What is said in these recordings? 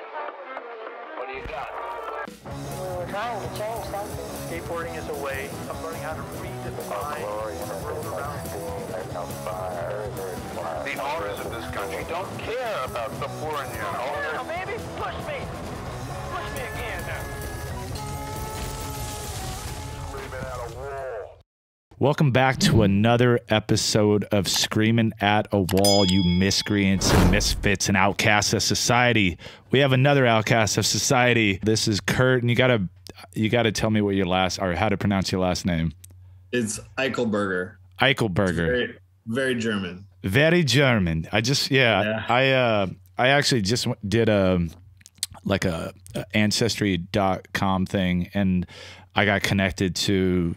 What do you got? We're trying to change something. Skateboarding is a way of learning how to redefine the world around you. The owners of this country don't care about the foreign owner. Now, baby, push me. Push me again now. Screaming at a wall. Welcome back to another episode of Screaming at a Wall, you miscreants and misfits and outcasts of society. We have another outcast of society. This is Curt, and you gotta tell me what your last, or how to pronounce your last name. It's Eichelberger. Eichelberger. Very, very German. Very German. I actually just did a ancestry.com thing, and I got connected to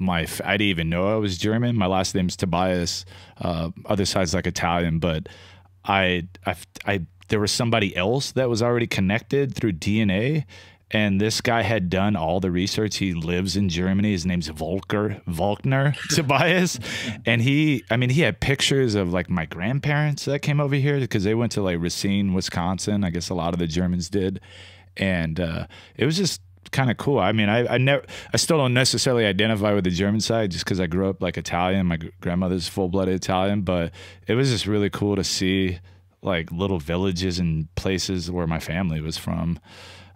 I didn't even know I was German. My last name's Tobias. Other side's like Italian, but there was somebody else that was already connected through DNA, and this guy had done all the research. He lives in Germany. His name's Volkner Tobias, and he had pictures of like my grandparents that came over here because they went to like Racine, Wisconsin. I guess a lot of the Germans did, and it was just kind of cool. I mean, I still don't necessarily identify with the German side just because I grew up like Italian. My grandmother's full-blooded Italian, but it was just really cool to see like little villages and places where my family was from.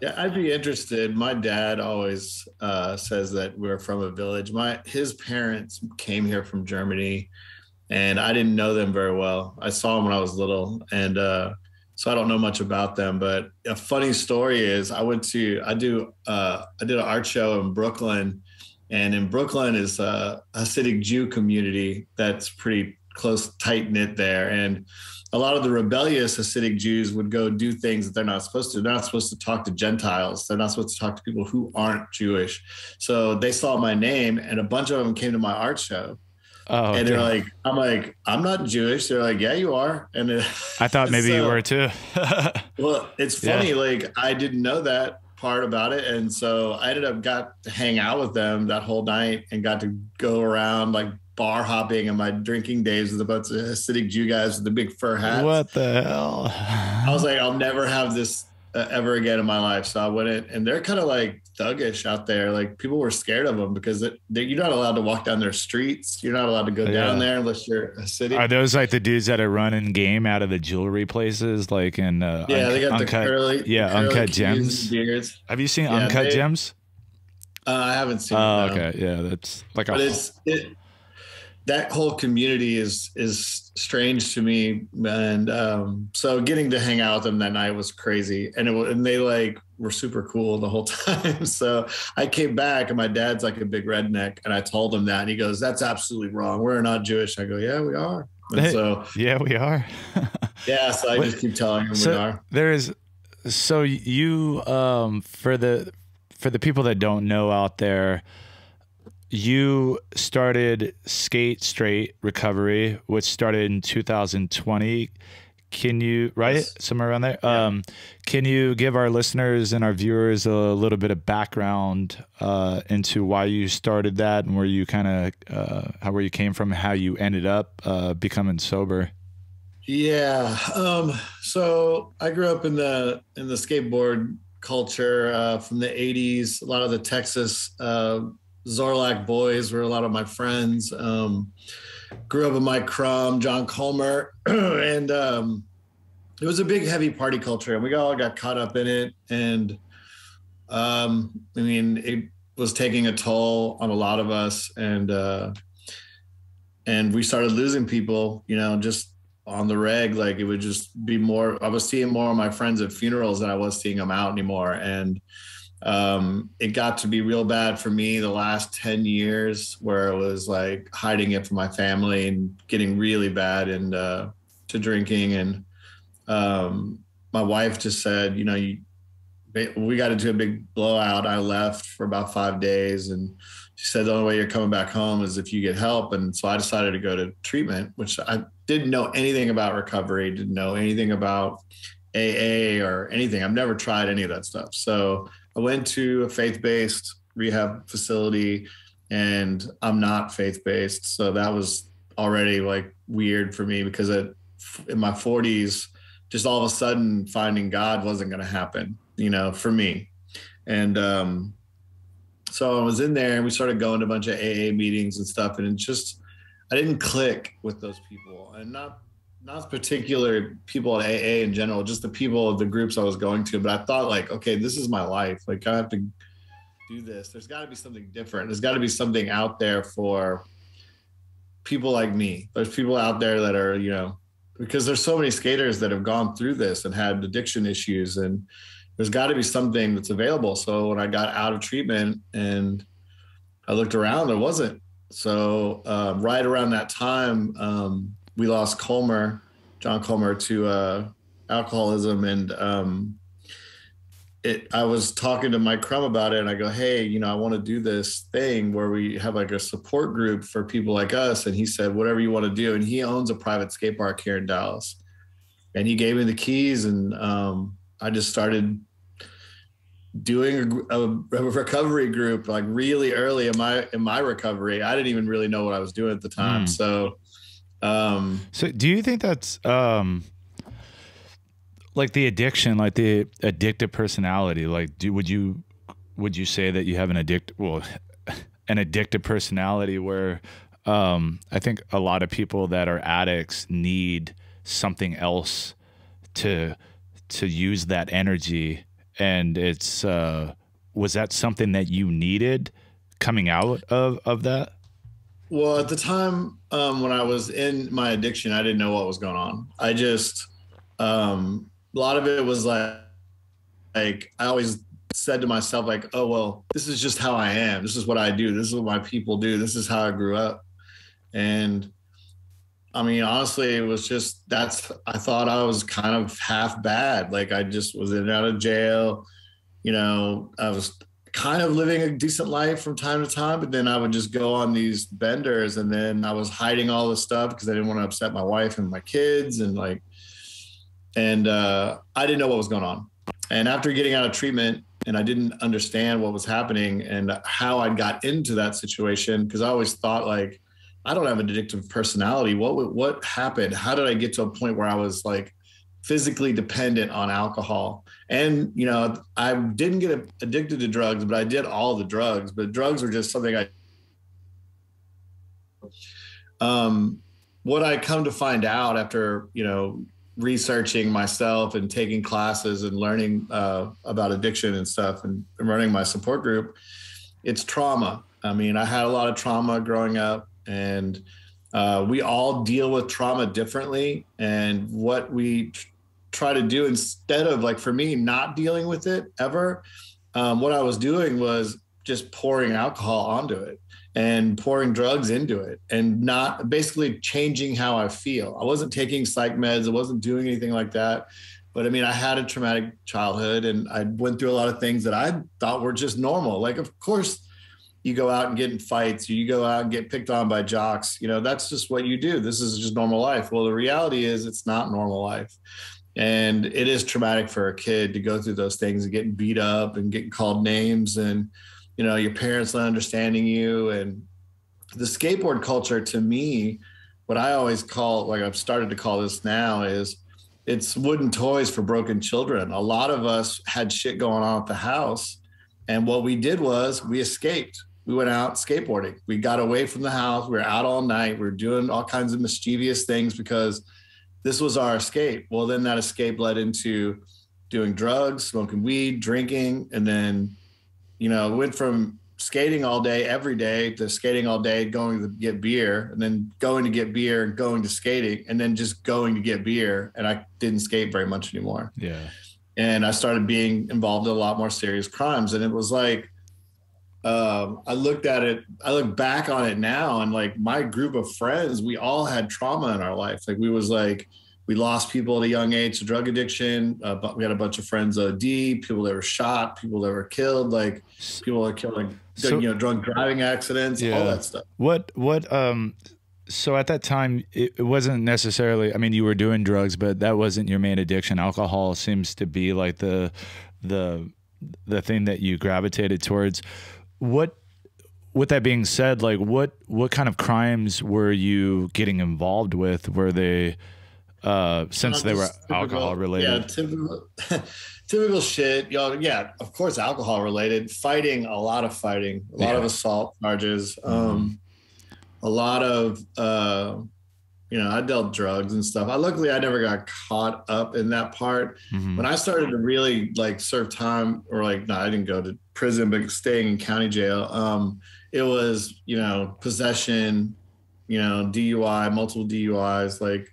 Yeah, I'd be interested. My dad always says that we're from a village. His parents came here from Germany, and I didn't know them very well. I saw them when I was little, and so I don't know much about them. But a funny story is I did an art show in Brooklyn, and in Brooklyn is a Hasidic Jew community that's pretty close, tight knit there. And a lot of the rebellious Hasidic Jews would go do things that they're not supposed to. They're not supposed to talk to Gentiles. They're not supposed to talk to people who aren't Jewish. So they saw my name, and a bunch of them came to my art show. Oh, and they're like, I'm not Jewish. They're like, yeah, you are. And I thought maybe you were too. Well, it's funny. Yeah. Like, I didn't know that part about it. And so I got to hang out with them that whole night and got to go around like bar hopping in my drinking days with a bunch of Hasidic Jew guys with the big fur hats. What the hell? I was like, I'll never have this ever again in my life. So I went in, and they're kind of like thuggish out there. Like, people were scared of them because you're not allowed to walk down their streets. You're not allowed to go down there unless you're Hasidic. Are those like the dudes that are running game out of the jewelry places, like in they got uncut, the curly, uncut gems? Beards. Have you seen Uncut Gems? I haven't seen. Oh, it, no. Okay, yeah, that's like that whole community is strange to me, and so getting to hang out with them that night was crazy, and they like were super cool the whole time. So I came back, and my dad's like a big redneck, and I told him that, and he goes, "That's absolutely wrong. We're not Jewish." I go, "Yeah, we are." And so yeah, we are. Yeah, so I just keep telling him we are. So you for the people that don't know out there, you started Skate Straight Recovery, which started in 2020. Can you, Yes. somewhere around there? Yeah. Can you give our listeners and our viewers a little bit of background into why you started that and where you where you came from, and how you ended up becoming sober? Yeah. So I grew up in the skateboard culture from the 80s. A lot of the Texas Zorlak boys were a lot of my friends. Grew up with Mike Crum, John Colmer, and it was a big, heavy party culture, and we all got caught up in it. And it was taking a toll on a lot of us, and we started losing people, just on the reg. Like, it would just be more. I was seeing more of my friends at funerals than I was seeing them out anymore, and it got to be real bad for me the last 10 years, where it was like hiding it from my family and getting really bad to drinking. And my wife just said, we got into a big blowout. I left for about 5 days, and she said, the only way you're coming back home is if you get help. And so I decided to go to treatment, which I didn't know anything about recovery, didn't know anything about AA or anything. I've never tried any of that stuff. So I went to a faith-based rehab facility, and I'm not faith-based. So that was already like weird for me, because in my 40s, just all of a sudden finding God wasn't going to happen, you know, for me. And so I was in there and we started going to a bunch of AA meetings and stuff. And it just, I didn't click with those people, and not particular people at AA in general, just the people of the groups I was going to. But I thought like, okay, this is my life. Like I have to do this. There's got to be something different. There's got to be something out there for people like me. There's people out there that are, you know, because there's so many skaters that have gone through this and had addiction issues, and there's got to be something that's available. So when I got out of treatment and I looked around, there wasn't. So right around that time, we lost John Comer, to alcoholism. And I was talking to Mike Crum about it, and I go, hey, you know, I want to do this thing where we have like a support group for people like us. And he said, whatever you want to do. And he owns a private skate park here in Dallas. And he gave me the keys, and I just started doing a recovery group like really early in my recovery. I didn't even really know what I was doing at the time. So do you think that's like the addiction, like the addictive personality? Like, would you say that you have an addictive personality where I think a lot of people that are addicts need something else to use that energy? And it's was that something that you needed coming out of that? Well, at the time when I was in my addiction, I didn't know what was going on. I just a lot of it was like I always said to myself, like, oh, well, this is just how I am. This is what I do. This is what my people do. This is how I grew up. And I mean, honestly, it was just, I thought I was kind of half bad. Like I just was in and out of jail. You know, I was kind of living a decent life from time to time, but then I would just go on these benders, and then I was hiding all this stuff because I didn't want to upset my wife and my kids. And I didn't know what was going on. And after getting out of treatment, and I didn't understand what was happening and how I got into that situation, because I always thought like, I don't have an addictive personality. What happened? How did I get to a point where I was like physically dependent on alcohol? And, you know, I didn't get addicted to drugs, but I did all the drugs. But drugs were just something what I come to find out after, you know, researching myself and taking classes and learning about addiction and stuff and running my support group, it's trauma. I mean, I had a lot of trauma growing up. And we all deal with trauma differently. And what we try to do, instead of, like, for me, not dealing with it ever, what I was doing was just pouring alcohol onto it and pouring drugs into it, and not basically changing how I feel. I wasn't taking psych meds. I wasn't doing anything like that. But I mean, I had a traumatic childhood, and I went through a lot of things that I thought were just normal. Like, of course, you go out and get in fights, or you go out and get picked on by jocks. You know, that's just what you do. This is just normal life. Well, the reality is it's not normal life. And it is traumatic for a kid to go through those things and getting beat up and getting called names, and, you know, your parents not understanding you. And the skateboard culture, to me, what I always call, like I've started to call this now, is it's wooden toys for broken children. A lot of us had shit going on at the house. And what we did was we escaped. We went out skateboarding. We got away from the house. We were out all night. We were doing all kinds of mischievous things because this was our escape. Well, then that escape led into doing drugs, smoking weed, drinking. And then, you know, went from skating all day, every day, to skating all day, going to get beer, and then going to get beer, and going to skating, and then just going to get beer. And I didn't skate very much anymore. Yeah. And I started being involved in a lot more serious crimes. And it was like, I look back on it now, and like my group of friends, we all had trauma in our life. Like we lost people at a young age to drug addiction. But we had a bunch of friends, people that were shot, people that were killed, like people that killed, like, you know, drunk driving accidents, all that stuff. So at that time, it wasn't necessarily, I mean, you were doing drugs, but that wasn't your main addiction. Alcohol seems to be like the thing that you gravitated towards. With that being said, like what kind of crimes were you getting involved with? Were they since they were alcohol related? Yeah, typical shit. Yeah, of course, alcohol related. Fighting, a lot of assault charges. A lot of, I dealt drugs and stuff. Luckily, I never got caught up in that part. When I started to really like serve time, or like, no, I didn't go to prison, but staying in county jail. It was, possession, DUI, multiple DUIs, like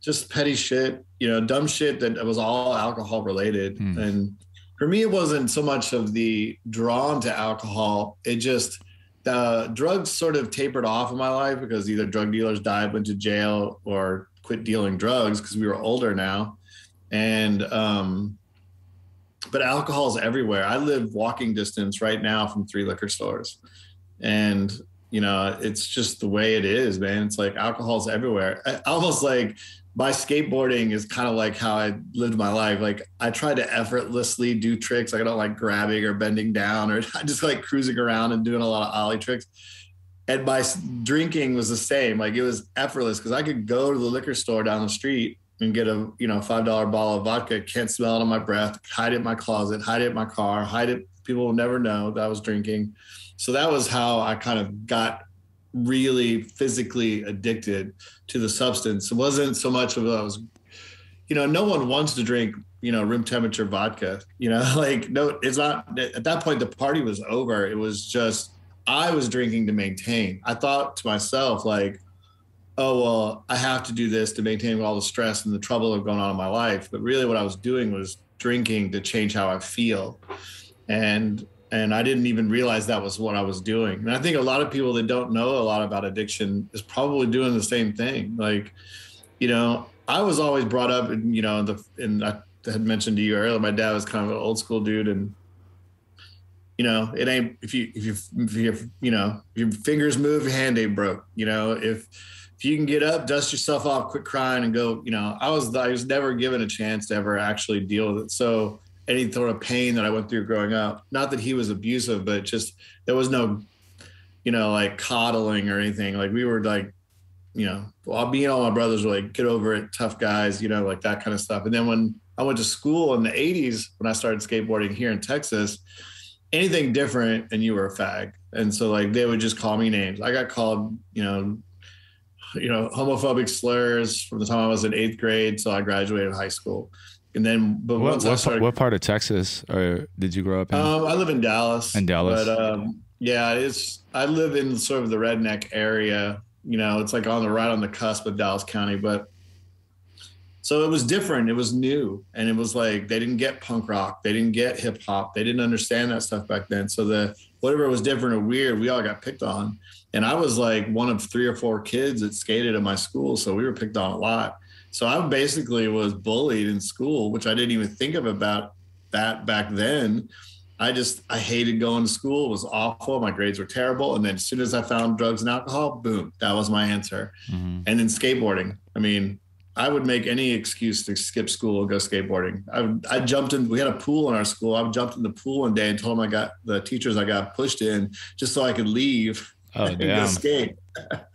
just petty shit, dumb shit that was all alcohol related. And for me, it wasn't so much of the drawn to alcohol. It just, the drugs sort of tapered off in my life because either drug dealers died, went to jail, or quit dealing drugs because we were older now. And, but alcohol's everywhere. I live walking distance right now from 3 liquor stores. And, it's just the way it is, man. It's like alcohol's everywhere. Almost like my skateboarding is kind of like how I lived my life. Like I try to effortlessly do tricks. Like I don't like grabbing or bending down, or I just like cruising around and doing a lot of ollie tricks. And my drinking was the same. Like it was effortless because I could go to the liquor store down the street and get a $5 bottle of vodka, can't smell it on my breath, hide it in my closet, hide it in my car, hide it. People will never know that I was drinking. So that was how I kind of got really physically addicted to the substance. It wasn't so much of I was, no one wants to drink, room temperature vodka, like, no, it's not. At that point, the party was over. It was just, I was drinking to maintain. I thought to myself, like, oh, well, I have to do this to maintain all the stress and the trouble of going on in my life. But really what I was doing was drinking to change how I feel. And I didn't even realize that was what I was doing. And I think a lot of people that don't know a lot about addiction is probably doing the same thing. Like, I was always brought up and I had mentioned to you earlier, my dad was kind of an old school dude. And, it ain't, if your fingers move, your hand ain't broke. If you can get up, dust yourself off, quit crying and go, I was never given a chance to ever actually deal with it. So any sort of pain that I went through growing up, not that he was abusive, but just, there was no, like coddling or anything. Like we were like, well, me and all my brothers were like, get over it, tough guys, like that kind of stuff. And then when I went to school in the 80s, when I started skateboarding here in Texas, anything different and you were a fag. And so like, they would just call me names. I got called, homophobic slurs from the time I was in 8th grade. So I graduated high school. And then, but what part of Texas did you grow up in? I live in Dallas. In Dallas. But I live in sort of the redneck area. It's like right on the cusp of Dallas County. But so it was different. It was new. And it was like, they didn't get punk rock. They didn't get hip hop. They didn't understand that stuff back then. So whatever was different or weird, we all got picked on. And I was like one of 3 or 4 kids that skated at my school. So we were picked on a lot. So I basically was bullied in school, which I didn't even think about that back then. I hated going to school. It was awful. My grades were terrible. And then as soon as I found drugs and alcohol, boom, that was my answer. And then skateboarding. I mean, I would make any excuse to skip school and go skateboarding. I jumped in. We had a pool in our school. I jumped in the pool one day and told them the teachers I got pushed in just so I could leave. Oh, damn. Skate.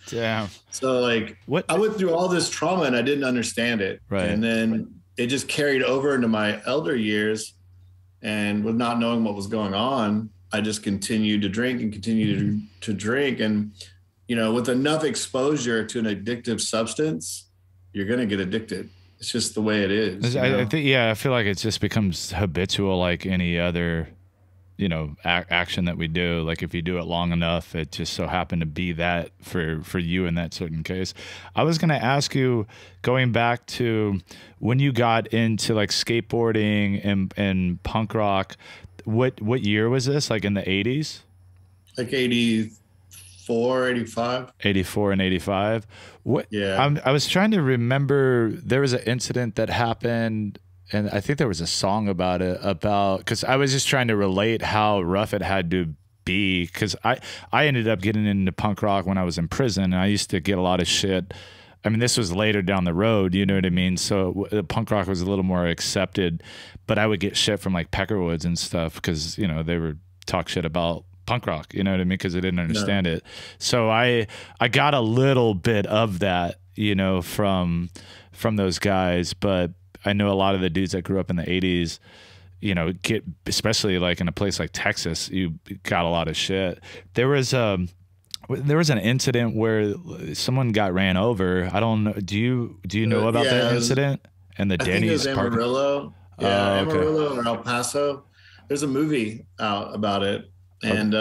Damn. So like I went through all this trauma and I didn't understand it. Right. And then it just carried over into my elder years, and with not knowing what was going on, I just continued to drink and continued to drink. And, with enough exposure to an addictive substance, you're going to get addicted. It's just the way it is. I think, I feel like it just becomes habitual, like any other action that we do. Like if you do it long enough, it just so happened to be that for you in that certain case. I was going to ask you, going back to when you got into like skateboarding and punk rock, what year was this? Like in the 80s? Like 84, 85. 84 and 85. Yeah. I was trying to remember, there was an incident that happened, and I think there was a song about it, because I was just trying to relate how rough it had to be, because I ended up getting into punk rock when I was in prison, and I used to get a lot of shit. I mean, this was later down the road, you know what I mean? So punk rock was a little more accepted, but I would get shit from like Peckerwoods and stuff because, they were talk shit about punk rock, you know what I mean? Because I didn't understand it. So I got a little bit of that, you know, from those guys, but I know a lot of the dudes that grew up in the 80s, you know, especially like in a place like Texas, you got a lot of shit. There was an incident where someone got ran over. I don't know. Do you know about that incident? And the Denny's park. Amarillo. Yeah, Amarillo or El Paso. There's a movie out about it. And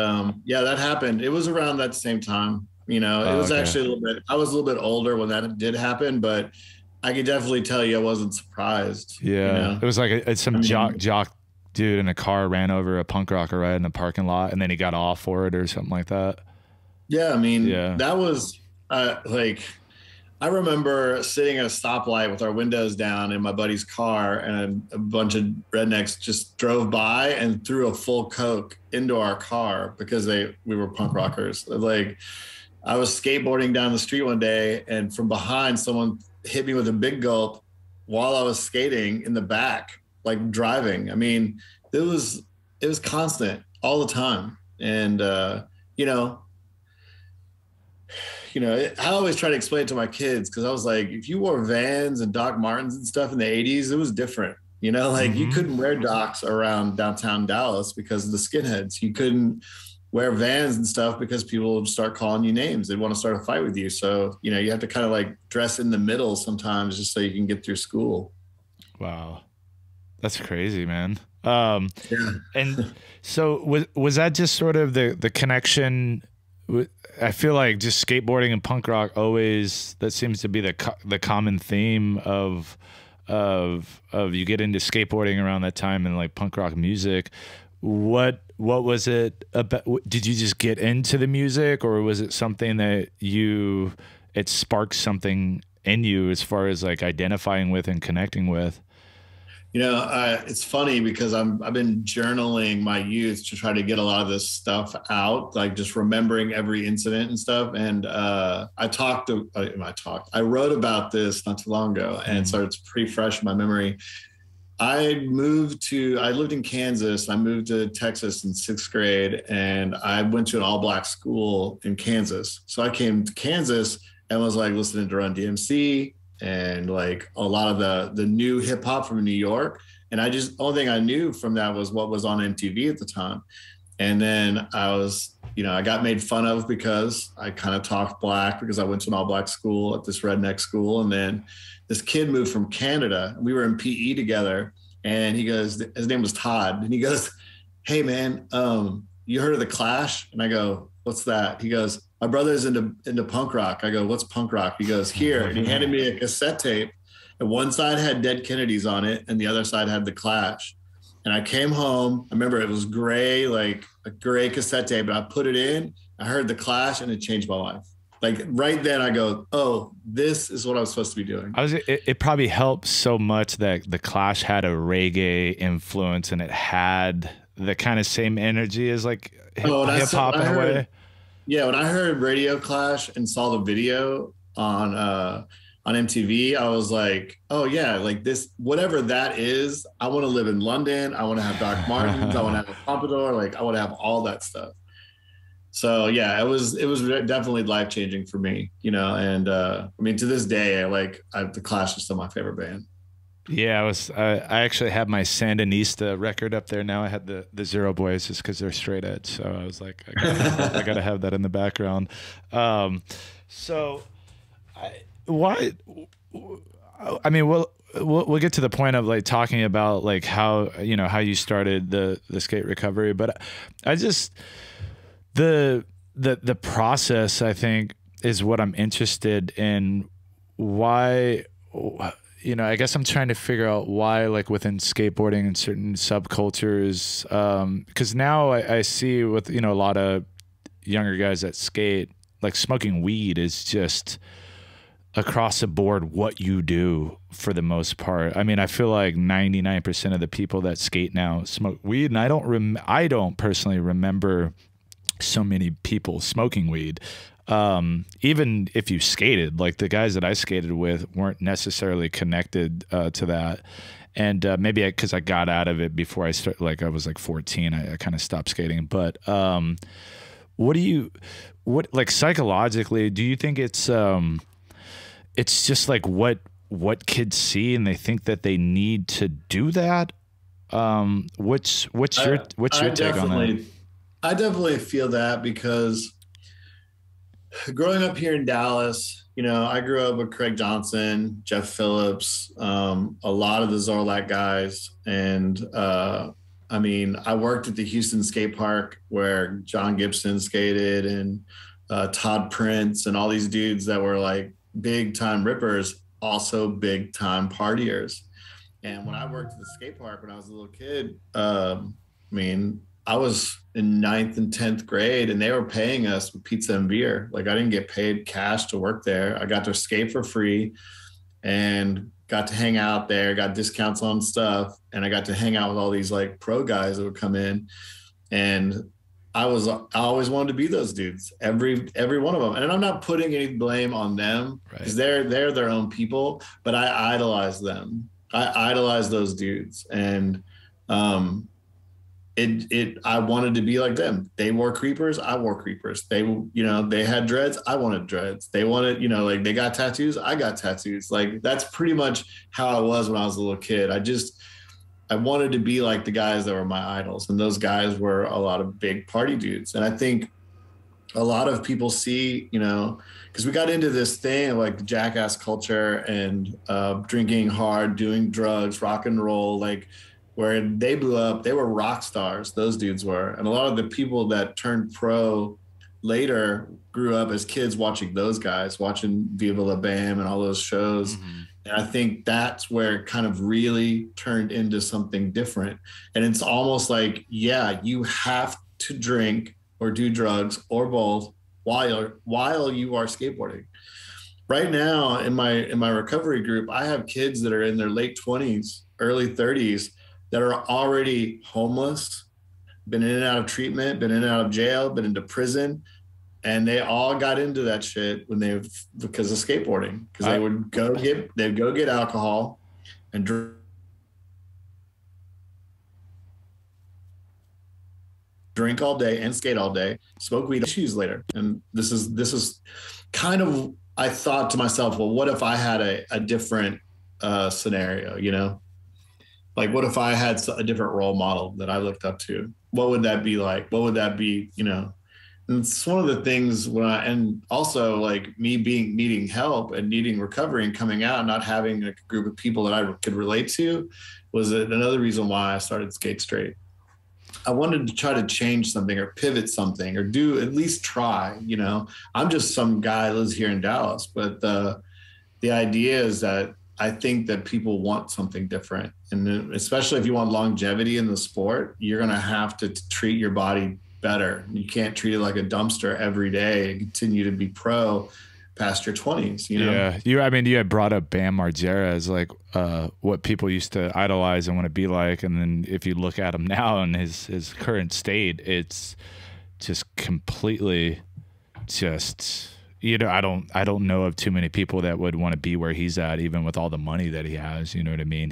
yeah, that happened. It was around that same time. You know, it was actually a little bit, I was a little bit older when that did happen, but I could definitely tell you I wasn't surprised. Yeah. You know? It was like some jock dude in a car ran over a punk rocker right in the parking lot, and then he got off for it or something like that. Yeah. I mean, that was like, I remember sitting at a stoplight with our windows down in my buddy's car, and a bunch of rednecks just drove by and threw a full Coke into our car because we were punk rockers. Like, I was skateboarding down the street one day, and from behind, someone hit me with a big gulp while I was skating in the back, like driving. I mean, it was constant all the time. And, you know, I always try to explain it to my kids, because I was like, if you wore Vans and Doc Martens and stuff in the 80s, it was different. You know, like you couldn't wear Docs around downtown Dallas because of the skinheads. You couldn't wear Vans and stuff because people would start calling you names. They'd want to start a fight with you. So, you know, you have to kind of like dress in the middle sometimes just so you can get through school. Wow. That's crazy, man. And so was that just sort of the connection? I feel like just skateboarding and punk rock always, that seems to be the common theme of you get into skateboarding around that time and like punk rock music. What was it about? Did you just get into the music, or was it something that it sparked something in you as far as like identifying with and connecting with? You know, it's funny because I've been journaling my youth to try to get a lot of this stuff out, like just remembering every incident and stuff. And I wrote about this not too long ago, and so it's pretty fresh in my memory. I lived in Kansas. I moved to Texas in 6th grade, and I went to an all-black school in Kansas. So I came to Kansas and was like listening to Run DMC and like a lot of the new hip hop from New York. And only thing I knew from that was what was on MTV at the time. And then I got made fun of because I kind of talked black, because I went to an all-black school at this redneck school. And then this kid moved from Canada. We were in PE together, and he goes, his name was Todd. And he goes, "Hey man, you heard of the Clash?" And I go, "What's that?" He goes, "My brother's into punk rock." I go, "What's punk rock?" He goes, "Here." And he handed me a cassette tape, and one side had Dead Kennedys on it, and the other side had the Clash. And I came home. I remember it was gray, like a gray cassette tape, but I put it in, I heard the Clash, and it changed my life. Like right then I go, oh, this is what I was supposed to be doing. It probably helped so much that the Clash had a reggae influence, and it had the kind of same energy as like hip hop in a way. Yeah, when I heard Radio Clash and saw the video on MTV, I was like, oh yeah, like this, whatever that is, I want to live in London. I want to have Doc Martens. I want to have a pompadour. Like I want to have all that stuff. So yeah, it was definitely life-changing for me, you know. And I mean, to this day, the Clash is still my favorite band. Yeah, I actually have my Sandinista record up there now. I had the Zero Boys just because they're straight edge, so I was like, I gotta have that in the background. We'll get to the point of like talking about like how you started the skate recovery, but I just the process, I think, is what I'm interested in. Why, I guess I'm trying to figure out why, like within skateboarding and certain subcultures, because now I see with, a lot of younger guys that skate, like smoking weed is just across the board what you do for the most part. I mean, I feel like 99% of the people that skate now smoke weed, and I don't personally remember so many people smoking weed. Even if you skated, like the guys that I skated with weren't necessarily connected to that. And maybe because I got out of it before I started, like I was like 14, I kind of stopped skating. But what like psychologically, do you think it's it's just like what kids see, and they think that they need to do that. What's your take on that? I definitely feel that, because growing up here in Dallas, you know, I grew up with Craig Johnson, Jeff Phillips, a lot of the Zorlak guys. And I mean, I worked at the Houston skate park where John Gibson skated, and Todd Prince and all these dudes that were like big time rippers, also big time partiers. And when I worked at the skate park when I was a little kid, I mean, I was in 9th and 10th grade, and they were paying us with pizza and beer. Like, I didn't get paid cash to work there. I got to skate for free and got to hang out there, got discounts on stuff. And I got to hang out with all these like pro guys that would come in. And I always wanted to be those dudes, every one of them. And I'm not putting any blame on them, because they're their own people, but I idolize them. I idolize those dudes. And I wanted to be like them. They wore creepers, I wore creepers. They, you know, they had dreads, I wanted dreads. They wanted, you know, like, they got tattoos, I got tattoos. Like, that's pretty much how I was when I was a little kid. I wanted to be like the guys that were my idols. And those guys were a lot of big party dudes. And I think a lot of people see, you know, because we got into this thing of like the jackass culture and drinking hard, doing drugs, rock and roll, like, where they blew up, they were rock stars, those dudes were. And a lot of the people that turned pro later grew up as kids watching those guys, watching Viva La Bam and all those shows. Mm-hmm. And I think that's where it kind of really turned into something different. And it's almost like, yeah, you have to drink or do drugs or both while you are skateboarding. Right now in my recovery group, I have kids that are in their late 20s, early 30s, that are already homeless, been in and out of treatment, been in and out of jail, been into prison. And they all got into that shit because of skateboarding, because they would go get alcohol and drink all day and skate all day, smoke weed issues later. And this is kind of, I thought to myself, well, what if I had a different scenario, you know? Like, what if I had a different role model that I looked up to? What would that be like? What would that be, you know? And it's one of the things and also like me needing help and needing recovery and coming out and not having a group of people that I could relate to was another reason why I started Skate Straight. I wanted to try to change something or pivot something or do at least try, you know. I'm just some guy who lives here in Dallas, but the idea is that I think that people want something different. And especially if you want longevity in the sport, you're going to have to treat your body better. You can't treat it like a dumpster every day and continue to be pro past your 20s, you know? Yeah. You had brought up Bam Margera as like what people used to idolize and want to be like. And then if you look at him now in his current state, it's just completely just... You know, I don't know of too many people that would want to be where he's at, even with all the money that he has. You know what I mean?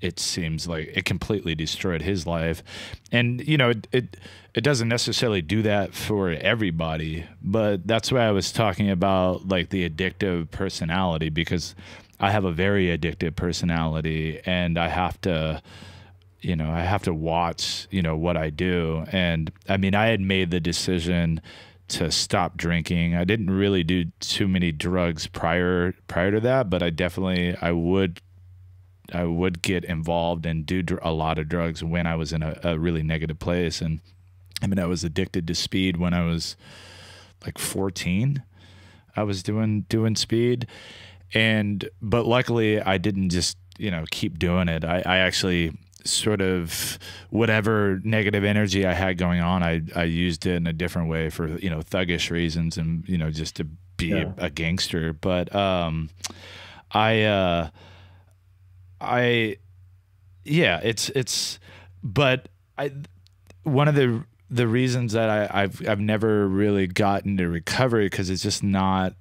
It seems like it completely destroyed his life. And, you know, it doesn't necessarily do that for everybody, but that's why I was talking about like the addictive personality, because I have a very addictive personality and I have to watch, you know, what I do. And I mean, I had made the decision to stop drinking. I didn't really do too many drugs prior to that, but I would get involved and do a lot of drugs when I was in a really negative place. And I mean, I was addicted to speed when I was like 14. I was doing speed, but luckily I didn't just, you know, keep doing it. I actually sort of whatever negative energy I had going on, I used it in a different way for, you know, thuggish reasons and, you know, just to be a gangster. But one of the reasons that I've never really gotten to recovery, because it's just not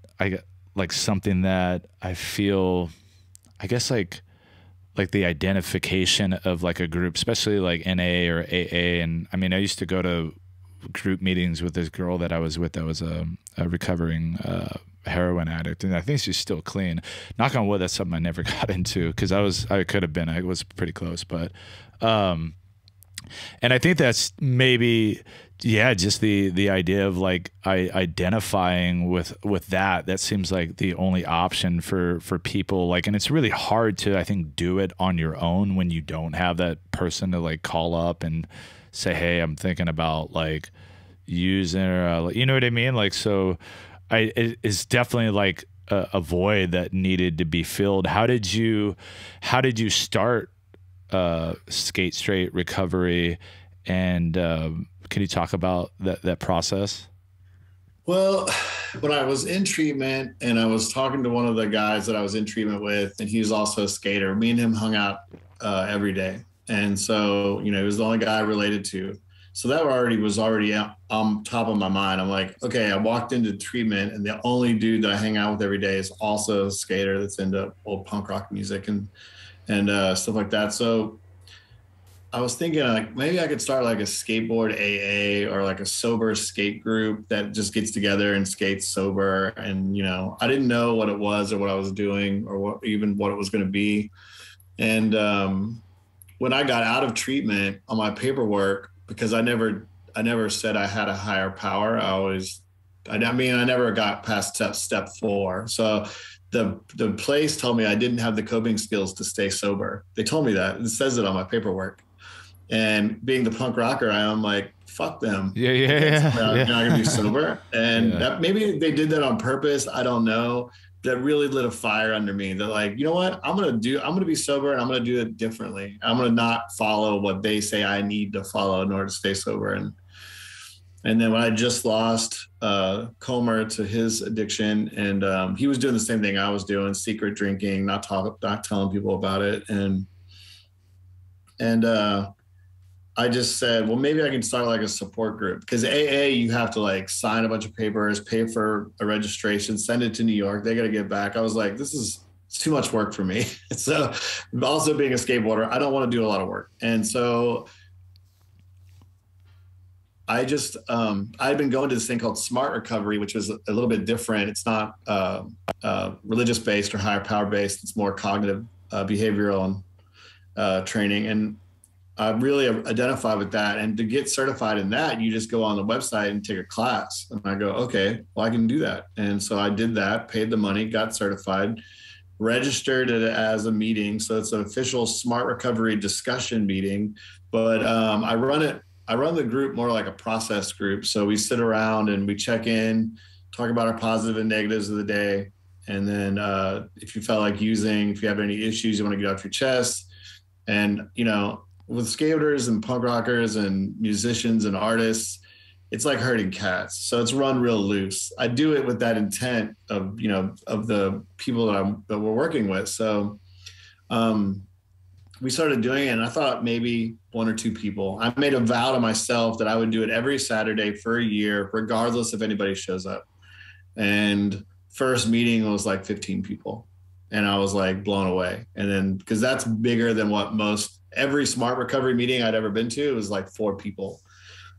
like something that I feel, I guess like the identification of like a group, especially like NA or AA. And I mean, I used to go to group meetings with this girl that I was with that was a recovering heroin addict, and I think she's still clean. Knock on wood, that's something I never got into because I could have been. I was pretty close, but and I think that's maybe, yeah, just the idea of like identifying with that seems like the only option for people, like, and it's really hard to, I think, do it on your own when you don't have that person to like call up and say, hey, I'm thinking about like using, or you know what I mean? Like, so it's definitely like a void that needed to be filled. How did you start Skate Straight recovery, and can you talk about that process? Well, when I was in treatment and I was talking to one of the guys that I was in treatment with, and he was also a skater, me and him hung out every day. And so, you know, he was the only guy I related to. So that was already on top of my mind. I'm like, okay, I walked into treatment and the only dude that I hang out with every day is also a skater that's into old punk rock music and stuff like that. So I was thinking like maybe I could start like a skateboard AA or like a sober skate group that just gets together and skates sober. And, you know, I didn't know what it was or what I was doing or what it was going to be. And when I got out of treatment on my paperwork, because I never said I had a higher power. I never got past step 4. So the place told me I didn't have the coping skills to stay sober. They told me that. It says it on my paperwork. And being the punk rocker I am, like, fuck them. Yeah. I'm not gonna be sober. And that, maybe they did that on purpose. I don't know. That really lit a fire under me. They're like, you know what? I'm gonna be sober, and I'm gonna do it differently. I'm gonna not follow what they say I need to follow in order to stay sober. And then when I just lost Comer to his addiction, and he was doing the same thing I was doing, secret drinking, not telling people about it. And I just said, well, maybe I can start like a support group, because AA, you have to like sign a bunch of papers, pay for a registration, send it to New York. They got to get back. I was like, it's too much work for me. So also being a skateboarder, I don't want to do a lot of work. And so I just, I've been going to this thing called Smart Recovery, which was a little bit different. It's not religious based or higher power based. It's more cognitive behavioral and training. And I really identify with that. And to get certified in that, you just go on the website and take a class. And I go, okay, well, I can do that. And so I did that, paid the money, got certified, registered it as a meeting. So it's an official Smart Recovery discussion meeting. But I run the group more like a process group. So we sit around and we check in, talk about our positive and negatives of the day. And then if you felt like if you have any issues you want to get off your chest. And, you know, with skaters and punk rockers and musicians and artists, it's like herding cats. So it's run real loose. I do it with that intent of, you know, of the people that we're working with. So we started doing it, and I thought maybe 1 or 2 people. I made a vow to myself that I would do it every Saturday for a year, regardless if anybody shows up. And first meeting was like 15 people. And I was like blown away. And then, because that's bigger than what every Smart Recovery meeting I'd ever been to, was like 4 people.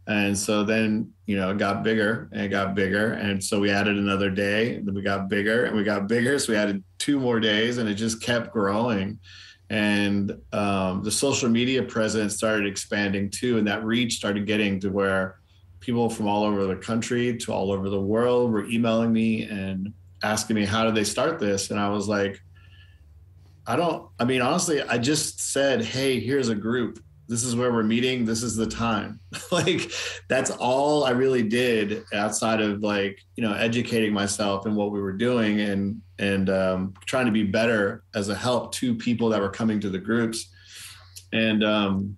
And so then, you know, it got bigger and it got bigger. And so we added another day, and then we got bigger and we got bigger. So we added 2 more days, and it just kept growing. And the social media presence started expanding too. And that reach started getting to where people from all over the country to all over the world were emailing me and asking me, how did they start this? And I was like, honestly, I just said, hey, here's a group. This is where we're meeting. This is the time. Like, that's all I really did outside of, like, you know, educating myself in what we were doing and trying to be better as a help to people that were coming to the groups. And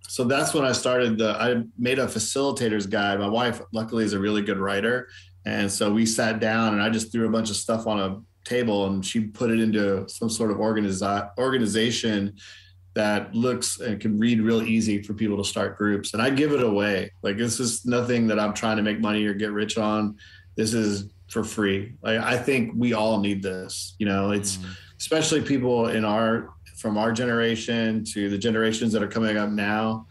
so that's when I started I made a facilitator's guide. My wife, luckily, is a really good writer. And so we sat down and I just threw a bunch of stuff on a table, and she put it into some sort of organization that looks and can read real easy for people to start groups. And I give it away. Like, this is nothing that I'm trying to make money or get rich on. This is for free. Like, I think we all need this. You know, it's especially people from our generation to the generations that are coming up now.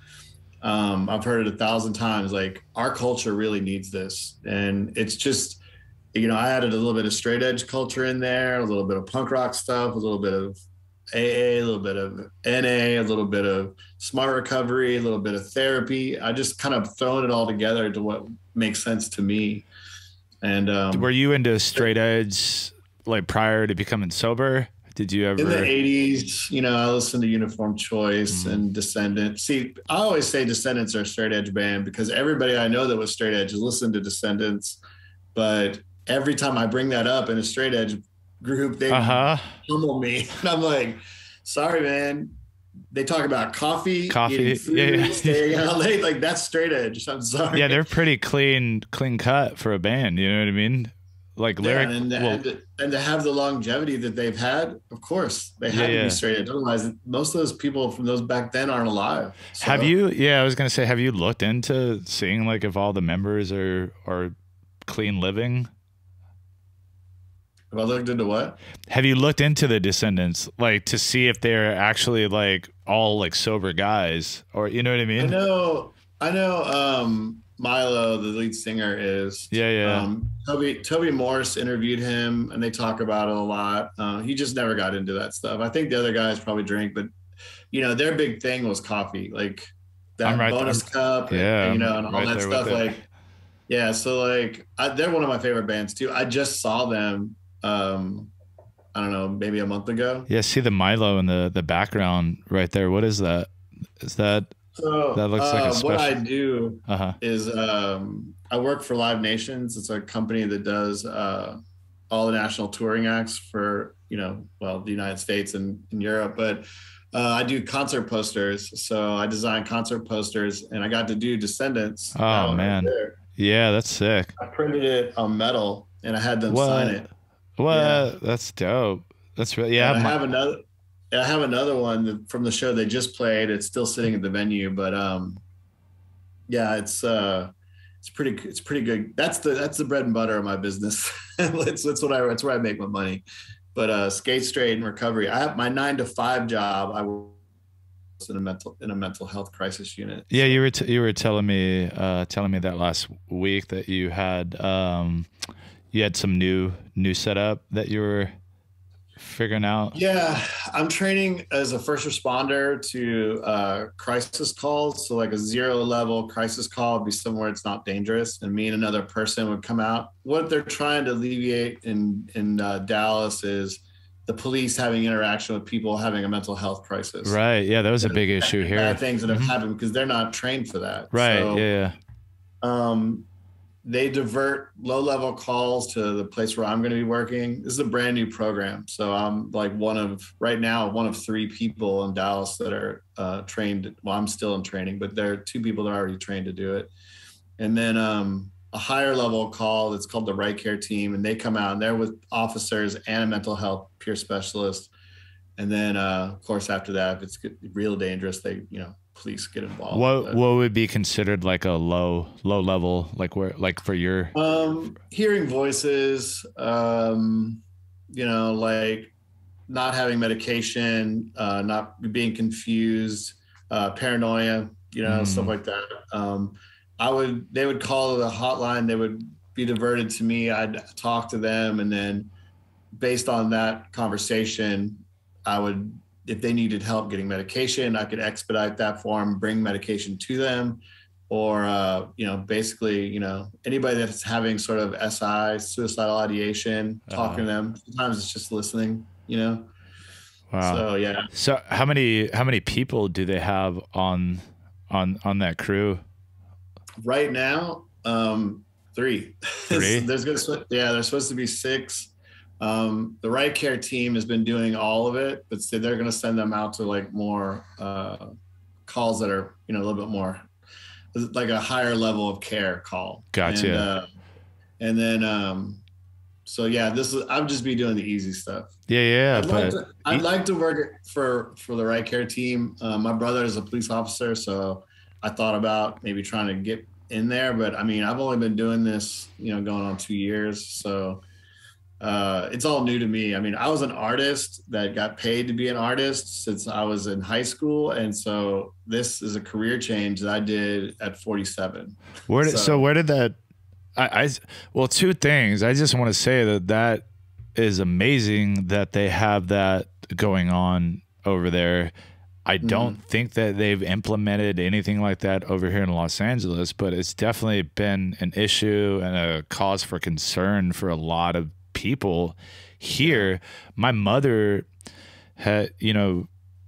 I've heard it 1,000 times. Like, our culture really needs this. And it's you know, I added a little bit of straight edge culture in there, a little bit of punk rock stuff, a little bit of AA, a little bit of NA, a little bit of smart recovery, a little bit of therapy. I just kind of thrown it all together to what makes sense to me. And were you into straight edge like prior to becoming sober? Did you ever? In the 80s, you know, I listened to Uniform Choice and Descendants. See, I always say Descendants are a straight edge band because everybody I know that was straight edge listened to Descendants. But every time I bring that up in a straight edge group, they humble me. And I'm like, sorry, man. They talk about coffee, food, staying out late. Like, that's straight edge. I'm sorry. Yeah, they're pretty clean cut for a band. You know what I mean? Like lyric, and to have the longevity that they've had, of course, they had to be straight edge. Otherwise, most of those people from those back then aren't alive. So. Have you? Yeah, I was gonna say, have you looked into seeing like if all the members are clean living? Have I looked into what? Have you looked into the Descendants, like to see if they're actually like all like sober guys, or you know what I mean? I know. Milo, the lead singer, is. Toby Morse interviewed him, and they talk about it a lot. He just never got into that stuff. I think the other guys probably drink, but you know, their big thing was coffee, like that bonus cup, and, you know, and all that stuff. Like, yeah, so like they're one of my favorite bands too. I just saw them. I don't know, maybe a month ago. Yeah, see the Milo in the background right there. What is that? Is that? So that looks like a special... what I do is I work for Live Nations. It's a company that does all the national touring acts for, you know, well, the United States and Europe. But I do concert posters. So I design concert posters, and I got to do Descendants. Oh, man. Right, yeah, that's sick. I printed it on metal, and I had them sign it. What? Yeah. That's dope. That's really, yeah. I have another one from the show they just played. It's still sitting at the venue, but yeah, it's pretty good. That's the bread and butter of my business. That's where I make my money. But Skate Straight and recovery. I have my 9-to-5 job. I work in a mental health crisis unit. Yeah, you were telling me that last week that you had some new setup that you were figuring out. Yeah, I'm training as a first responder to crisis calls. So like a 0-level crisis call would be somewhere it's not dangerous, and me and another person would come out. What they're trying to alleviate in Dallas is the police having interaction with people having a mental health crisis. Right. Yeah, that was a big issue here. Bad things that have happened because they're not trained for that. Right. So, yeah. They divert low-level calls to the place where I'm going to be working. This is a brand new program. So I'm like one of 3 people in Dallas that are trained. Well, I'm still in training, but there are 2 people that are already trained to do it. And then a higher level call that's called the Right Care Team. And they come out and they're with officers and a mental health peer specialist. And then, of course, after that, if it's real dangerous, they, you know, police get involved. What would be considered like a low level, like where, like for your hearing voices, you know, like not having medication, not being confused, paranoia, you know, stuff like that. They would call the hotline, they would be diverted to me, I'd talk to them, and then based on that conversation, I would, if they needed help getting medication, I could expedite that for them, bring medication to them, or, you know, basically, you know, anybody that's having sort of SI, suicidal ideation, talking to them. Sometimes it's just listening, you know? Wow. So, yeah. So how many people do they have on that crew? Right now, 3. 3? There's supposed to be 6. The Right Care Team has been doing all of it, but they're going to send them out to like more calls that are, you know, a little bit more like a higher level of care call. Gotcha. And then, so yeah, I'll just be doing the easy stuff. Yeah. I'd like to work for the Right Care Team. My brother is a police officer, so I thought about maybe trying to get in there, but I mean, I've only been doing this, you know, going on 2 years. So it's all new to me. I mean, I was an artist that got paid to be an artist since I was in high school. And so this is a career change that I did at 47. Where did that, Well, two things. I just want to say that is amazing that they have that going on over there. I don't think that they've implemented anything like that over here in Los Angeles, but it's definitely been an issue and a cause for concern for a lot of people here. My mother had,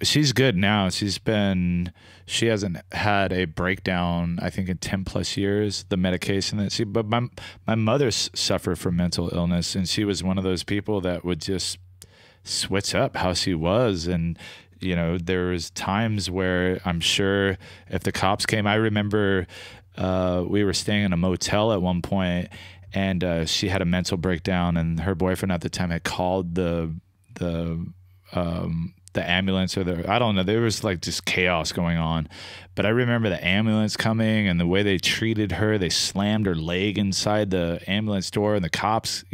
she's good now. She hasn't had a breakdown, I think, in 10 plus years, the medication but my mother suffered from mental illness, and she was one of those people that would just switch up how she was. And, there was times where I'm sure if the cops came, I remember we were staying in a motel at one point, and she had a mental breakdown, and her boyfriend at the time had called the ambulance, or I don't know, there was like just chaos going on. But I remember the ambulance coming and the way they treated her. They slammed her leg inside the ambulance door, and the cops,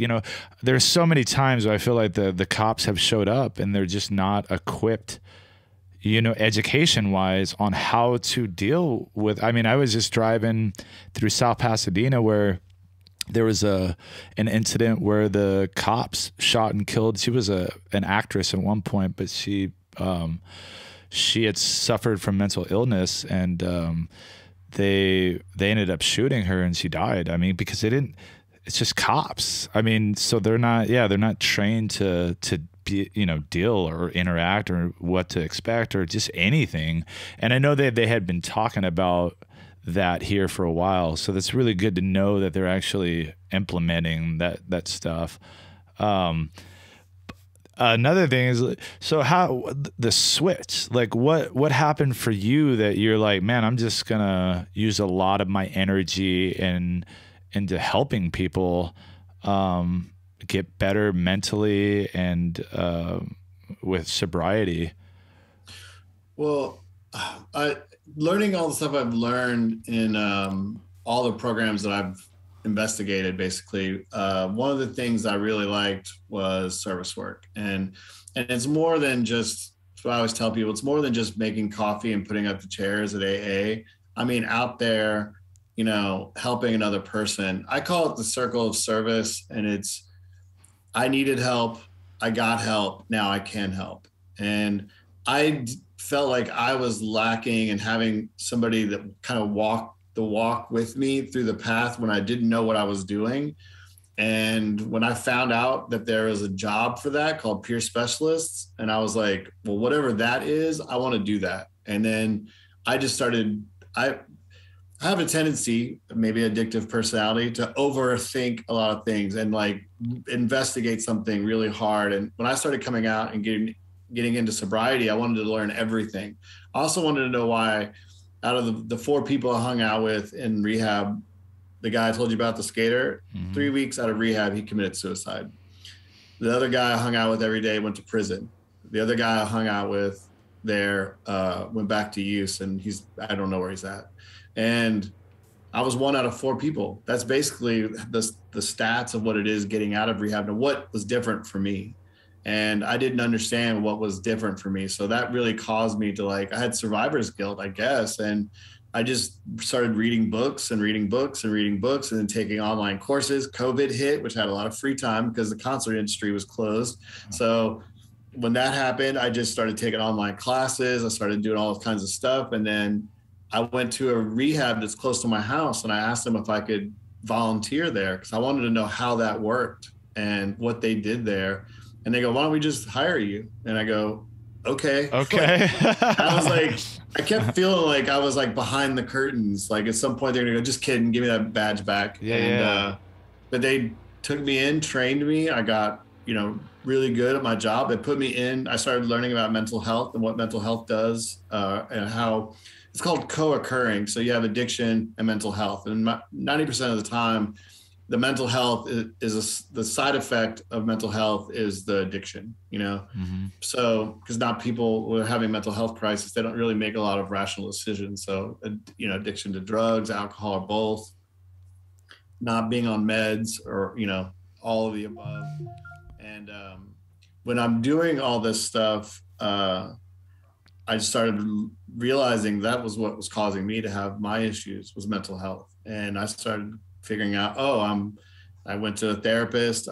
there's so many times where I feel like the cops have showed up and they're just not equipped, education wise on how to deal with. I mean, I was just driving through South Pasadena where there was an incident where the cops shot and killed. She was an actress at one point, but she had suffered from mental illness, and they ended up shooting her, and she died. I mean, because it's just cops. I mean, so they're not trained to be, deal or interact or what to expect or just anything. And I know that they had been talking about that here for a while, so that's really good to know that they're actually implementing that stuff. Another thing is, so how the switch, like what happened for you that you're like, man, I'm just gonna use a lot of my energy into helping people get better mentally and with sobriety? Well, learning all the stuff I've learned in all the programs that I've investigated, basically, one of the things I really liked was service work. And it's more than just, what I always tell people, it's more than just making coffee and putting up the chairs at AA. I mean, out there, helping another person. I call it the circle of service, and it's, I needed help, I got help, now I can help. And I felt like I was lacking in having somebody that kind of walked the walk with me through the path when I didn't know what I was doing. And when I found out that there was a job for that called peer specialists, and I was like, well, whatever that is, I want to do that. And then I just started, I have a tendency, maybe addictive personality, to overthink a lot of things and like investigate something really hard. And when I started coming out and getting into sobriety, I wanted to learn everything. I also wanted to know why, out of the four people I hung out with in rehab, the guy I told you about, the skater, 3 weeks out of rehab, he committed suicide. The other guy I hung out with every day went to prison. The other guy I hung out with there went back to use, and I don't know where he's at. And I was one out of four people. That's basically the stats of what it is getting out of rehab and what was different for me. And I didn't understand what was different for me. So that really caused me to I had survivor's guilt, I guess. And I just started reading books and reading books and reading books and then taking online courses. COVID hit, which had a lot of free time because the concert industry was closed. So when that happened, I just started taking online classes. I started doing all kinds of stuff. And then I went to a rehab that's close to my house, and I asked them if I could volunteer there because I wanted to know how that worked and what they did there. And they go, why don't we just hire you? And I go, okay. I was like, I kept feeling like I was behind the curtains. Like at some point they're gonna go, just kidding, give me that badge back. But they took me in, trained me. I got, really good at my job. They put me in. I started learning about mental health and what mental health does, and how it's called co-occurring. So you have addiction and mental health. And 90% of the time, the mental health is the side effect of mental health is the addiction, So, because not people who are having mental health crisis, they don't really make a lot of rational decisions. So, addiction to drugs, alcohol, or both, not being on meds, or, all of the above. And when I'm doing all this stuff, I started realizing that was what was causing me to have my issues, was mental health. And I started figuring out, oh, I went to a therapist.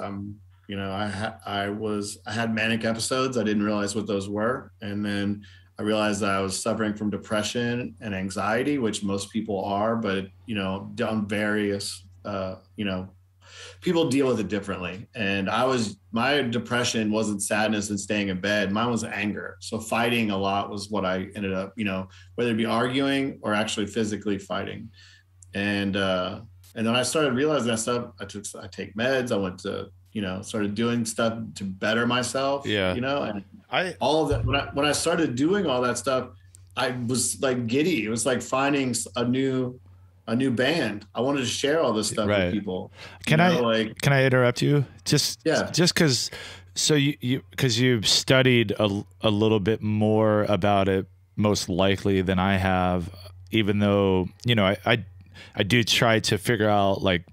You know, I had manic episodes. I didn't realize what those were. And then I realized that I was suffering from depression and anxiety, which most people are, but, you know, on various, you know, people deal with it differently. And my depression wasn't sadness and staying in bed. Mine was anger. So fighting a lot was what I ended up, you know, whether it be arguing or actually physically fighting. And then I started realizing that stuff. I take meds. I went to, you know, started doing stuff to better myself. Yeah. You know, and all of that. When I started doing all that stuff, I was like giddy. It was like finding a new band. I wanted to share all this stuff with people. Can I interrupt you? Just because. So because you've studied a little bit more about it, most likely than I have. Even though, you know, I do try to figure out like,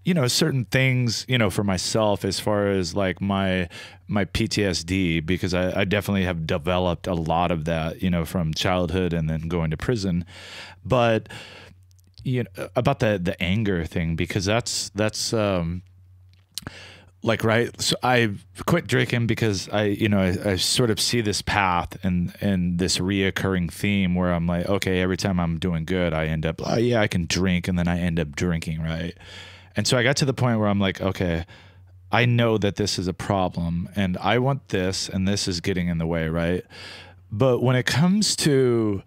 you know, certain things, you know, for myself as far as like my PTSD, because I definitely have developed a lot of that, you know, from childhood and then going to prison. But, you know, about the anger thing, because that's like, right. So I quit drinking because I sort of see this path and this reoccurring theme where I'm like, okay, every time I'm doing good, I end up, oh yeah, I can drink. And then I end up drinking. Right. And so I got to the point where I'm like, okay, I know that this is a problem and I want this, and this is getting in the way. Right. But when it comes to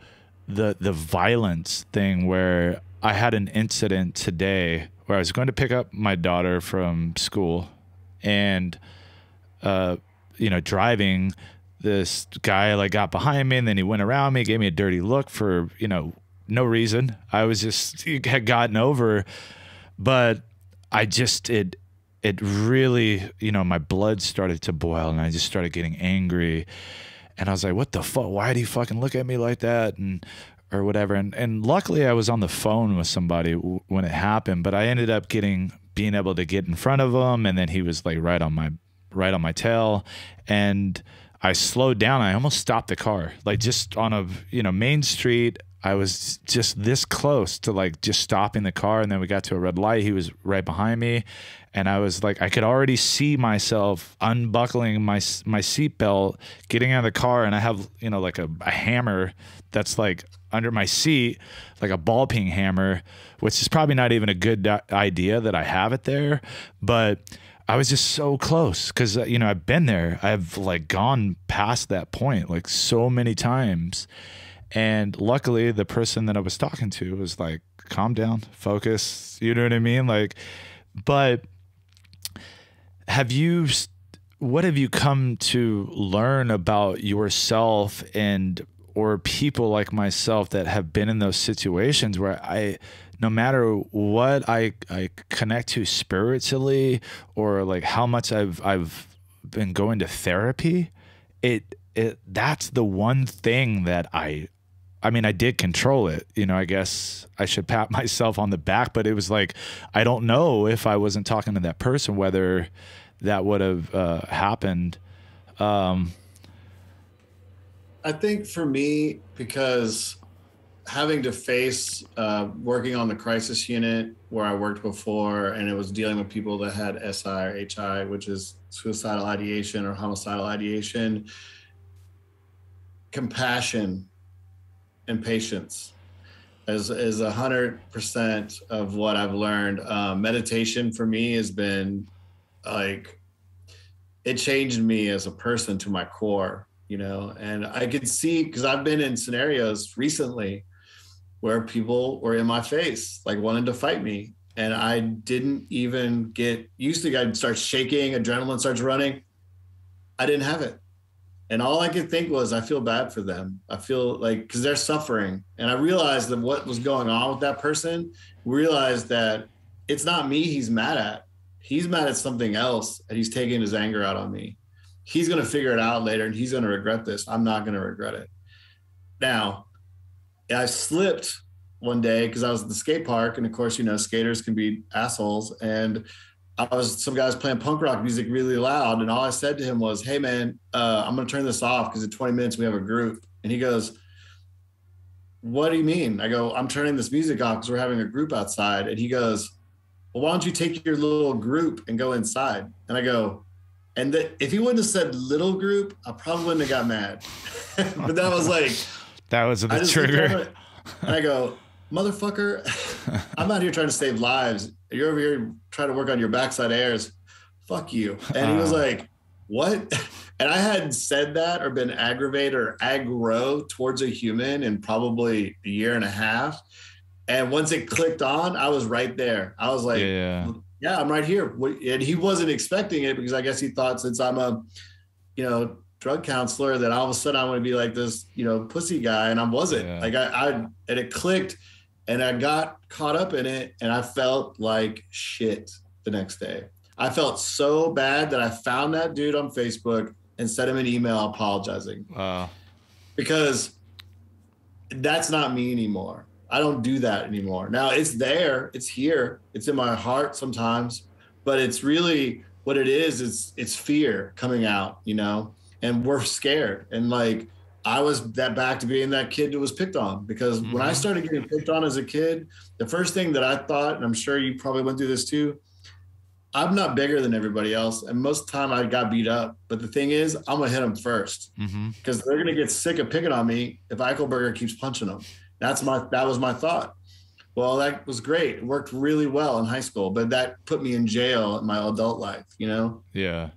the violence thing, where I had an incident today where I was going to pick up my daughter from school, and, you know, driving, this guy like got behind me and then he went around me, gave me a dirty look for, you know, no reason. I was just, had gotten over, but I just, it really, you know, my blood started to boil and I just started getting angry, and I was like, what the fuck? Why did he fucking look at me like that? And, or whatever. And luckily I was on the phone with somebody when it happened, but I ended up being able to get in front of him, and then he was like right on my tail, and I slowed down. I almost stopped the car, like just on a, you know, main street. I was just this close to like just stopping the car, and then we got to a red light. He was right behind me, and I was like, I could already see myself unbuckling my seatbelt, getting out of the car, and I have, you know, like a hammer that's like under my seat, like a ball peen hammer, which is probably not even a good idea that I have it there, but I was just so close because, you know, I've been there. I've like gone past that point like so many times. And luckily the person that I was talking to was like, calm down, focus, you know what I mean? Like, but what have you come to learn about yourself or people like myself that have been in those situations where no matter what I connect to spiritually, or like how much I've been going to therapy, that's the one thing that I mean, I did control it, you know, I guess I should pat myself on the back, but it was like, I don't know if I wasn't talking to that person, whether that would have happened. I think for me, because having to face working on the crisis unit where I worked before, and it was dealing with people that had SI or HI, which is suicidal ideation or homicidal ideation, compassion and patience is 100% of what I've learned. Meditation for me has been like, it changed me as a person to my core, you know, and I could see, because I've been in scenarios recently where people were in my face, like wanting to fight me. And I didn't even get used to it. I'd start shaking, adrenaline starts running. I didn't have it. And all I could think was, I feel bad for them. I feel like, because they're suffering. And I realized that what was going on with that person, realized that it's not me he's mad at. He's mad at something else, and he's taking his anger out on me. He's going to figure it out later, and he's going to regret this. I'm not going to regret it. Now, I slipped one day because I was at the skate park, and of course, you know, skaters can be assholes. And some guys playing punk rock music really loud. And all I said to him was, hey man, I'm going to turn this off because in 20 minutes we have a group. And he goes, what do you mean? I go, I'm turning this music off because we're having a group outside. And he goes, well, why don't you take your little group and go inside? And I go, and if he wouldn't have said little group, I probably wouldn't have got mad. But that was like, that was the trigger. And I go, motherfucker, I'm out here trying to save lives. You're over here trying to work on your backside airs. Fuck you. And he was like, what? And I hadn't said that or been aggravated or aggro towards a human in probably a year and a half. And once it clicked on, I was right there. I was like, yeah, I'm right here. And he wasn't expecting it because I guess he thought since I'm a, drug counselor that all of a sudden I want to be like this, pussy guy. And I wasn't. Like and it clicked and I got caught up in it and I felt like shit the next day. I felt so bad that I found that dude on Facebook and sent him an email apologizing. Because that's not me anymore. I don't do that anymore. Now it's there, it's here, it's in my heart sometimes, but it's really what it is. It's fear coming out, and we're scared. And like, I was back to being that kid who was picked on because when I started getting picked on as a kid, the first thing that I thought, and I'm sure you probably went through this too, I'm not bigger than everybody else. And most of the time I got beat up. But the thing is, I'm going to hit them first because they're going to get sick of picking on me if Eichelberger keeps punching them. That was my thought. Well, that was great. It worked really well in high school, but that put me in jail in my adult life, Yeah.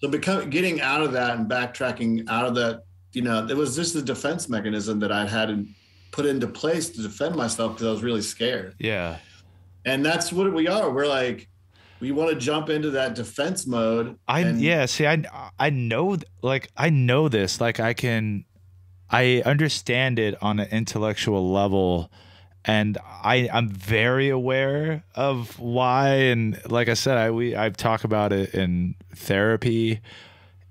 So getting out of that and backtracking out of that, it was just a defense mechanism that I had put into place to defend myself because I was really scared. Yeah. And that's what we are. We're like, we want to jump into that defense mode. I know this, like I understand it on an intellectual level, and I'm very aware of why. And like I said, I've talked about it in therapy,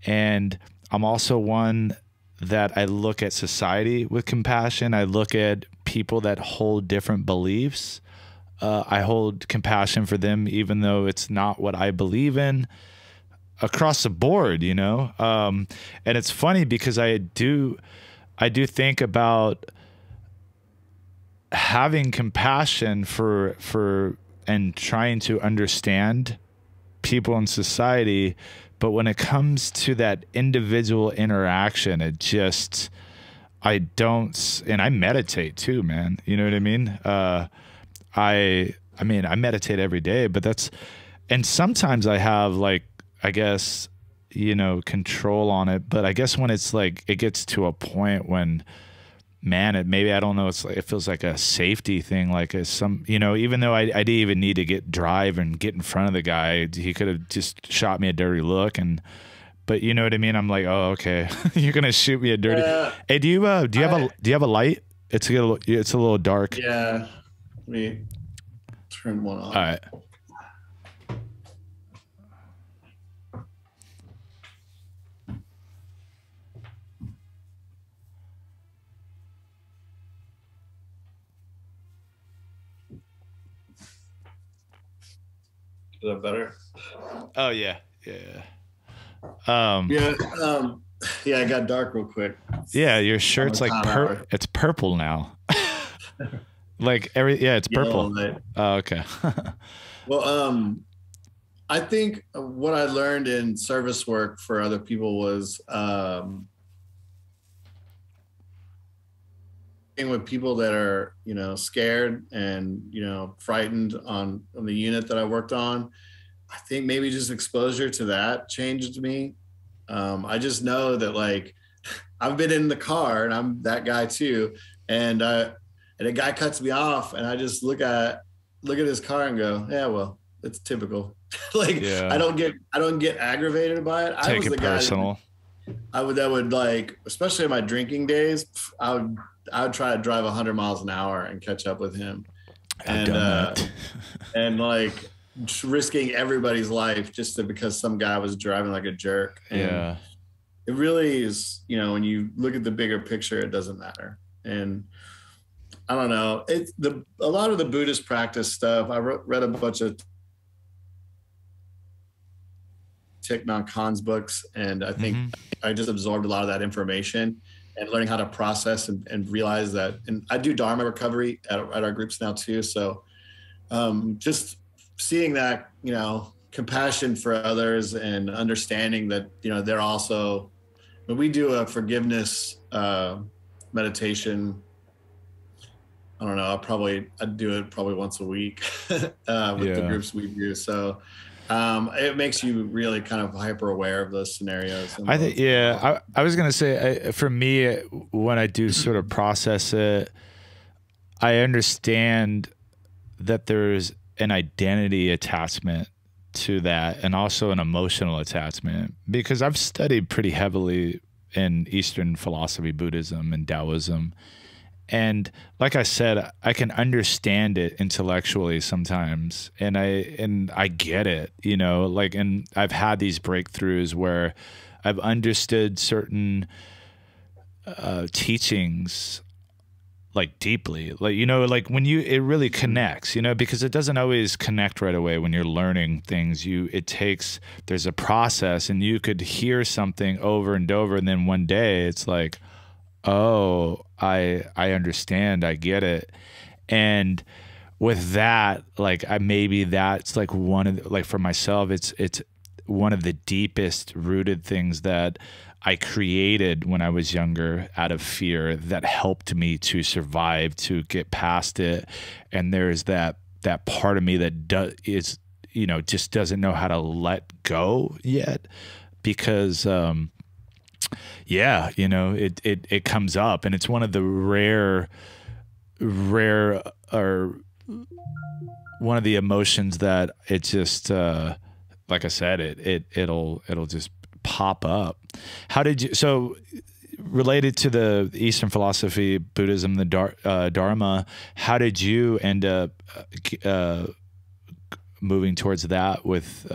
and I'm also one that I look at society with compassion. I look at people that hold different beliefs. I hold compassion for them, even though it's not what I believe in, across the board, and it's funny because I do think about having compassion for and trying to understand people in society, but when it comes to that individual interaction, I don't, and I meditate too, man. You know what I mean? I meditate every day, but and sometimes I have like, I guess, control on it. But I guess when it's like, it gets to a point when, man, maybe, I don't know, it feels like a safety thing. Like even though I didn't even need to drive and get in front of the guy, he could have just shot me a dirty look. But you know what I mean? I'm like, oh, okay. You're going to shoot me a dirty. Hey, do you have a light? It's a little dark. Yeah. Let me turn one on. All right. Is that better? Oh yeah. Yeah, it got dark real quick. Yeah, your shirt's like it's purple now. Like it's purple. Oh, okay. Well, I think what I learned in service work for other people was with people that are, scared and, frightened on the unit that I worked on. I think maybe just exposure to that changed me. I just know that like I've been in the car and I'm that guy too. And a guy cuts me off and I just look at his car and go, yeah, well, it's typical. I don't get aggravated by it. Take it personal. That would like, especially in my drinking days, I would try to drive 100 miles an hour and catch up with him. And like risking everybody's life just because some guy was driving like a jerk. And it really is, when you look at the bigger picture, it doesn't matter. And I don't know. A lot of the Buddhist practice stuff. I read a bunch of Thich Nhat Hanh's books, and I think I just absorbed a lot of that information. and learning how to process and realize that. And I do Dharma recovery at our groups now too. So just seeing that, you know, compassion for others and understanding that, you know, they're also, when we do a forgiveness meditation, I don't know, I'd do it probably once a week with the groups we do. So it makes you really kind of hyper aware of those scenarios. I think, I was going to say, for me, when I do sort of process it, I understand that there's an identity attachment to that and also an emotional attachment, because I've studied pretty heavily in Eastern philosophy, Buddhism and Taoism. And like I said, I can understand it intellectually sometimes, and I get it, you know, like, and I've had these breakthroughs where I've understood certain teachings like deeply, like, you know, like when it really connects, you know, because it doesn't always connect right away when you're learning things. There's a process, and you could hear something over and over, and then one day it's like, oh, I understand, I get it. And with that, like, maybe that's like one of the, like, for myself, it's one of the deepest rooted things that I created when I was younger out of fear that helped me to survive, to get past it. And there's that part of me that is, you know, just doesn't know how to let go yet, because yeah, you know, it comes up, and it's one of the rare or one of the emotions that it just like I said, it'll just pop up. How did you, so related to the Eastern philosophy, Buddhism, the Dharma, how did you end up moving towards that with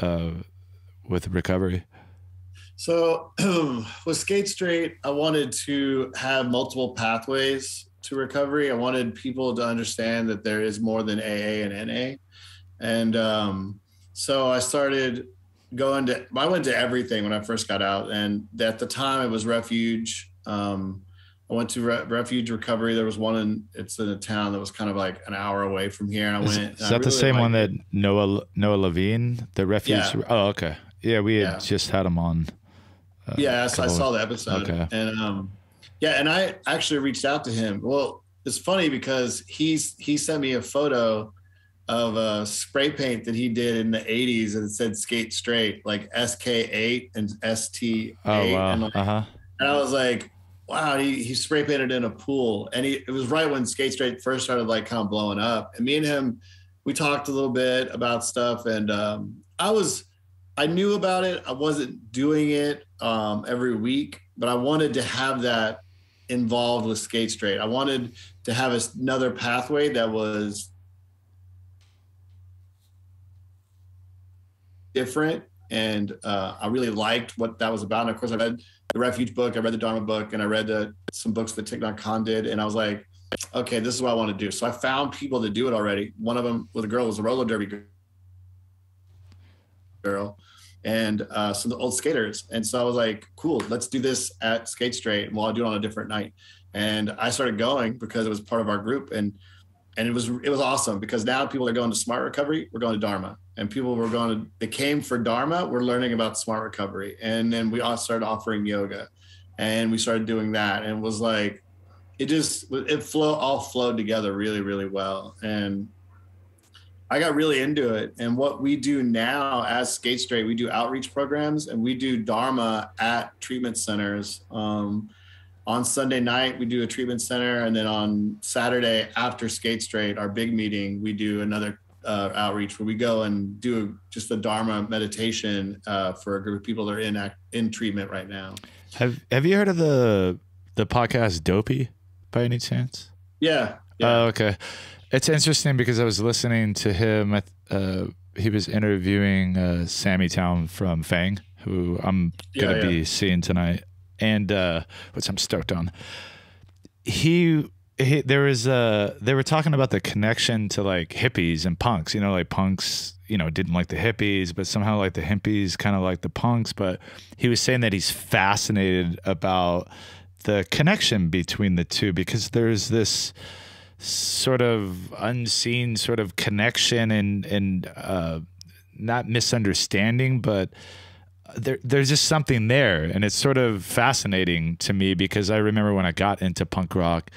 recovery? So with Skate Straight, I wanted to have multiple pathways to recovery. I wanted people to understand that there is more than AA and NA. And so I started I went to everything when I first got out. And at the time it was Refuge. I went to Refuge Recovery. There was one it's in a town that was kind of like an hour away from here. And I went. Is that the same one that Noah Levine, the Refuge? Yeah. Oh, okay. Yeah, we had just had him on. I saw the episode. Okay. And and I actually reached out to him. Well, it's funny because he sent me a photo of a spray paint that he did in the 80s, and it said Skate Straight, like SK8 and ST8. Oh, wow. And I was like, wow, he spray painted in a pool. And it was right when Skate Straight first started like kind of blowing up. And me and him, we talked a little bit about stuff, and I knew about it. I wasn't doing it every week, but I wanted to have that involved with Skate Straight. I wanted to have another pathway that was different. And I really liked what that was about. And of course, I read the Refuge book, I read the Dharma book, and I read some books that Thich Nhat Hanh did. And I was like, okay, this is what I want to do. So I found people that do it already. One of them with a girl was a roller derby girl, and some of the old skaters. And so I was like, cool, let's do this at Skate Straight, and we'll do it on a different night. And I started going because it was part of our group, and it was awesome, because now people are going to Smart Recovery, we're going to Dharma, and people they came for Dharma, we're learning about Smart Recovery. And then we all started offering yoga, and we started doing that, and it was like, all flowed together really, really well. And I got really into it. And what we do now as Skate Straight, we do outreach programs, and we do Dharma at treatment centers. On Sunday night, we do a treatment center. And then on Saturday after Skate Straight, our big meeting, we do another outreach where we go and do just a Dharma meditation for a group of people that are in treatment right now. Have you heard of the podcast Dopey by any chance? Yeah. Oh, okay. It's interesting because I was listening to him. He was interviewing Sammy Town from Fang, who I'm going to be seeing tonight, and which I'm stoked on. They were talking about the connection to like hippies and punks. You know, like punks, you know, didn't like the hippies, but somehow like the hippies kind of like the punks. But he was saying that he's fascinated about the connection between the two, because there's this sort of unseen sort of connection and not misunderstanding, but there's just something there. And it's sort of fascinating to me, because I remember when I got into punk rock,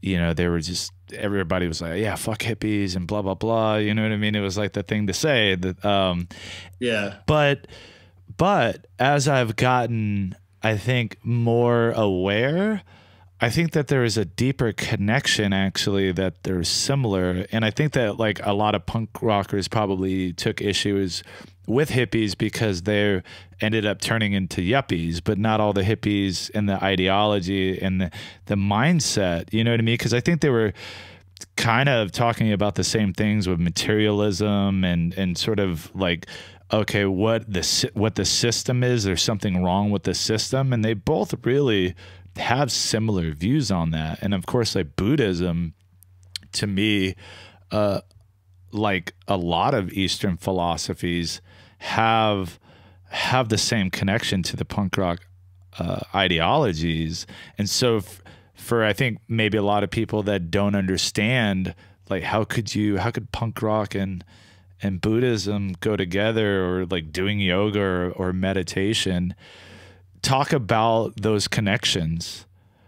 you know, they were just, everybody was like, yeah, fuck hippies and blah, blah, blah. You know what I mean? It was like the thing to say that, yeah. But as I've gotten, I think, more aware, I think that there is a deeper connection, actually, that they're similar. And I think that like a lot of punk rockers probably took issues with hippies because they ended up turning into yuppies, but not all the hippies and the ideology and the mindset, you know what I mean? Because I think they were kind of talking about the same things with materialism and sort of like, okay, what the system is, there's something wrong with the system. And they both really have similar views on that. And of course, like Buddhism, to me, like a lot of Eastern philosophies have the same connection to the punk rock ideologies. And so for I think maybe a lot of people that don't understand, like how could punk rock and Buddhism go together, or like doing yoga or meditation, talk about those connections.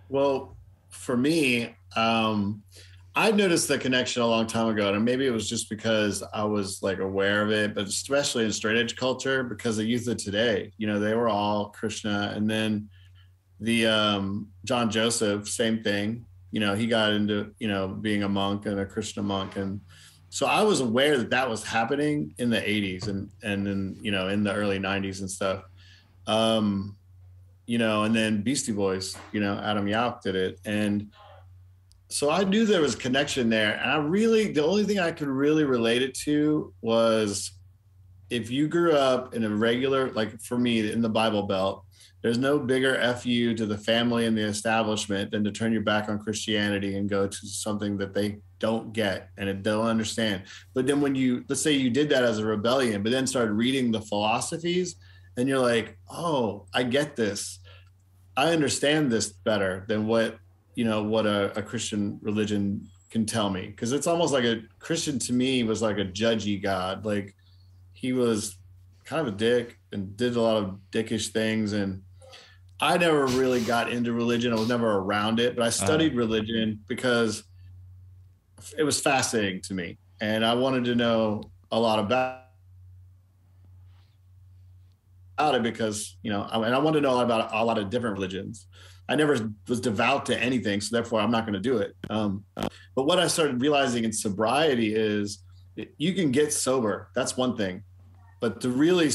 Well, for me, I noticed the connection a long time ago, and maybe it was just because I was like aware of it, but especially in straight edge culture, because the youth of today, you know, they were all Krishna. And then the John Joseph, same thing, you know, he got into, you know, being a monk and a Krishna monk. And so I was aware that that was happening in the 80s and then, you know, in the early 90s and stuff. You know, and then Beastie Boys, you know, Adam Yauch did it. And so I knew there was a connection there. And the only thing I could really relate it to was if you grew up in a regular, like for me in the Bible Belt, there's no bigger FU to the family and the establishment than to turn your back on Christianity and go to something that they don't get and don't understand. But then when let's say you did that as a rebellion, but then started reading the philosophies, and you're like, oh, I get this. I understand this better than what a Christian religion can tell me. Because it's almost like a Christian to me was like a judgy God. Like he was kind of a dick and did a lot of dickish things. And I never really got into religion. I was never around it, but I studied religion because it was fascinating to me. And I wanted to know a lot about it because, you know, I wanted to know about a lot of different religions. I never was devout to anything, so therefore I'm not going to do it. But what I started realizing in sobriety is you can get sober. That's one thing. But to really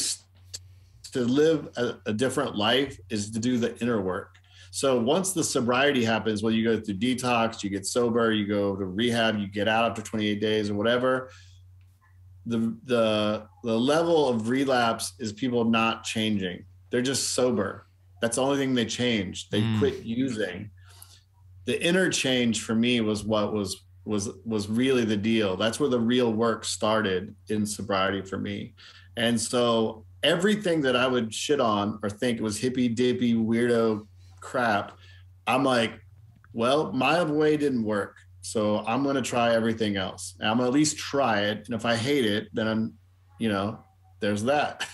to live a different life is to do the inner work. So once the sobriety happens, well, you go through detox, you get sober, you go to rehab, you get out after 28 days or whatever. The level of relapse is people not changing. They're just sober. That's the only thing they changed. They quit using. The inner change for me was what was really the deal. That's where the real work started in sobriety for me. And so everything that I would shit on or think was hippy dippy weirdo crap, I'm like, well, my way didn't work. So I'm going to try everything else. And I'm going to at least try it. And if I hate it, then I'm, you know, there's that.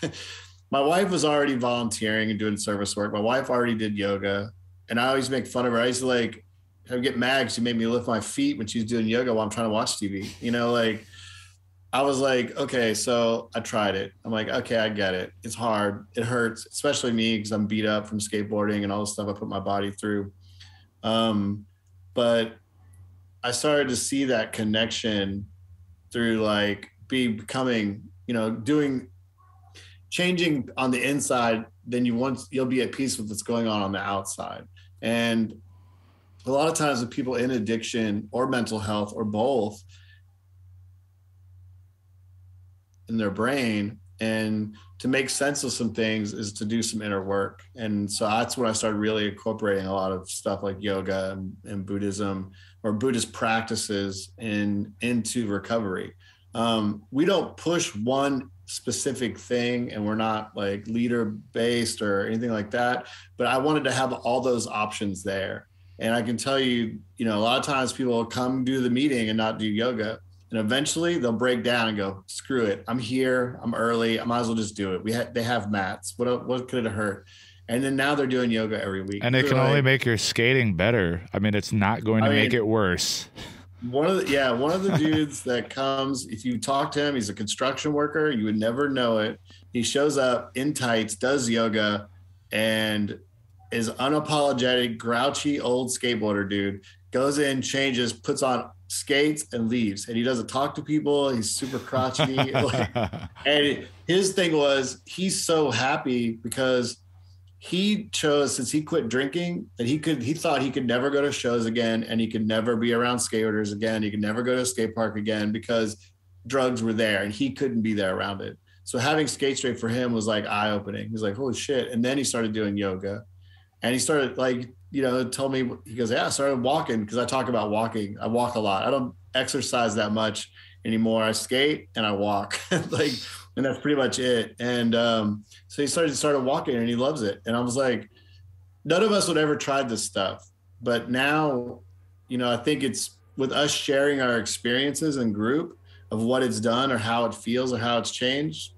My wife was already volunteering and doing service work. My wife already did yoga. And I always make fun of her. I used to like, I would get mad. She made me lift my feet when she was doing yoga while I'm trying to watch TV. You know, like I was like, okay, so I tried it. I'm like, okay, I get it. It's hard. It hurts, especially me because I'm beat up from skateboarding and all the stuff I put my body through. But I started to see that connection through like becoming, you know, changing on the inside, then you'll be at peace with what's going on the outside. And a lot of times with people in addiction or mental health or both in their brain, and to make sense of some things is to do some inner work. And so that's when I started really incorporating a lot of stuff like yoga and Buddhism or Buddhist practices into recovery. We don't push one specific thing, and we're not like leader based or anything like that. But I wanted to have all those options there. And I can tell you, a lot of times people will come do the meeting and not do yoga. And eventually they'll break down and go, screw it. I'm here. I'm early. I might as well just do it. They have mats. What could it hurt? And then now they're doing yoga every week. And it can only make your skating better. I mean, it's not going to make it worse. One of the dudes that comes, if you talk to him, he's a construction worker. You would never know it. He shows up in tights, does yoga, and is unapologetic, grouchy old skateboarder dude. Goes in, changes, puts on skates, and leaves. And he doesn't talk to people. He's super crotchety. And his thing was, he's so happy because he chose, since he quit drinking, that he thought he could never go to shows again, and he could never be around skaters again. He could never go to a skate park again because drugs were there and he couldn't be there around it. So having Skate Straight for him was like eye-opening. He was like, holy shit. And then he started doing yoga, and he started told me, he goes, yeah, I started walking, because I talk about walking. I walk a lot. I don't exercise that much anymore. I skate and I walk and that's pretty much it. And so he started walking, and he loves it. And I was like, none of us would ever try this stuff. But now, I think it's with us sharing our experiences in group of what it's done or how it feels or how it's changed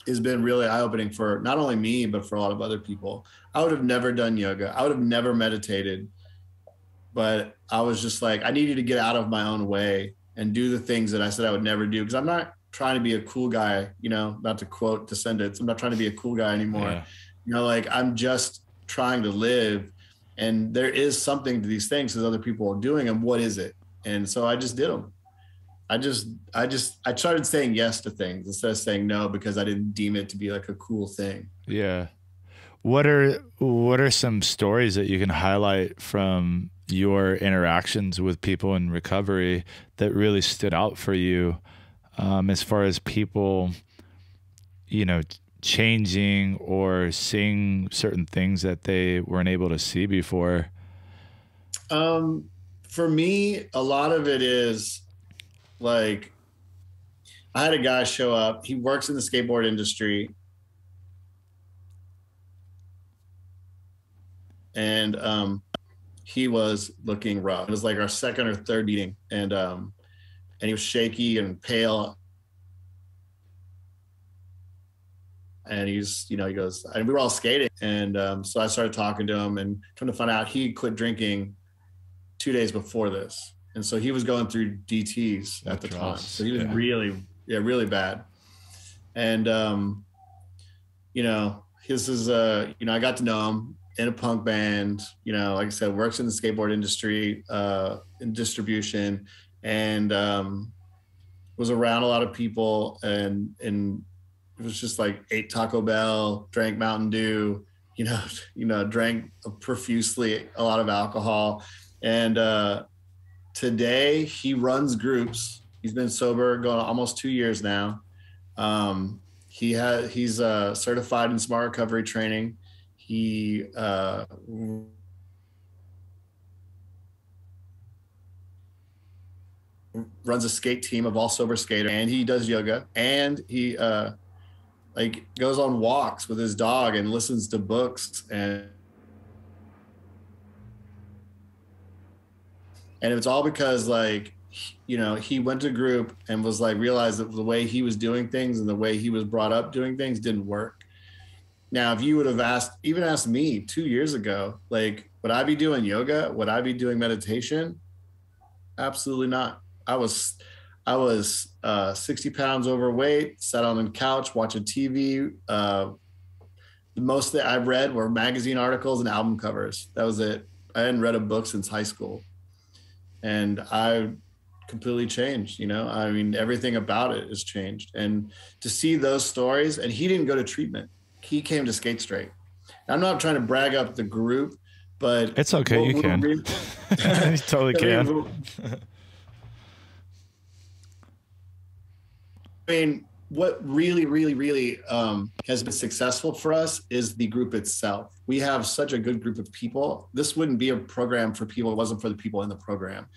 has been really eye-opening for not only me, but for a lot of other people. I would have never done yoga. I would have never meditated. But I was just like, I needed to get out of my own way and do the things that I said I would never do, because I'm not trying to be a cool guy, not to quote Descendants. I'm not trying to be a cool guy anymore. Yeah. I'm just trying to live, and there is something to these things that other people are doing, and what is it? And so I just did them. I started saying yes to things instead of saying no, because I didn't deem it to be like a cool thing. Yeah. What are some stories that you can highlight from your interactions with people in recovery that really stood out for you, as far as people, changing or seeing certain things that they weren't able to see before? For me, a lot of it is like, I had a guy show up. He works in the skateboard industry. And he was looking rough. It was like our second or third meeting. And he was shaky and pale. And he goes, and we were all skating. And so I started talking to him, and come to find out he quit drinking 2 days before this. And so he was going through DTs at the time. So he was really bad. And, this is, I got to know him in a punk band, like I said, works in the skateboard industry, in distribution, and was around a lot of people, and it was just like, ate Taco Bell, drank Mountain Dew, drank profusely a lot of alcohol. And today he runs groups. He's been sober going almost 2 years now. He's certified in smart recovery training. He runs a skate team of all sober skaters, and he does yoga, and he goes on walks with his dog and listens to books, and it's all because he went to group and was realized that the way he was doing things and the way he was brought up doing things didn't work. Now, if you would have asked me 2 years ago, would I be doing yoga? Would I be doing meditation? Absolutely not. I was 60 pounds overweight, sat on the couch watching TV. The most that I read were magazine articles and album covers. That was it. I hadn't read a book since high school. And I completely changed, everything about it has changed. And to see those stories, and he didn't go to treatment. He came to Skate Straight. I'm not trying to brag up the group, but it's okay. You can. You totally can. What really, really, really has been successful for us is the group itself. We have such a good group of people. This wouldn't be a program for people. It wasn't for the people in the program.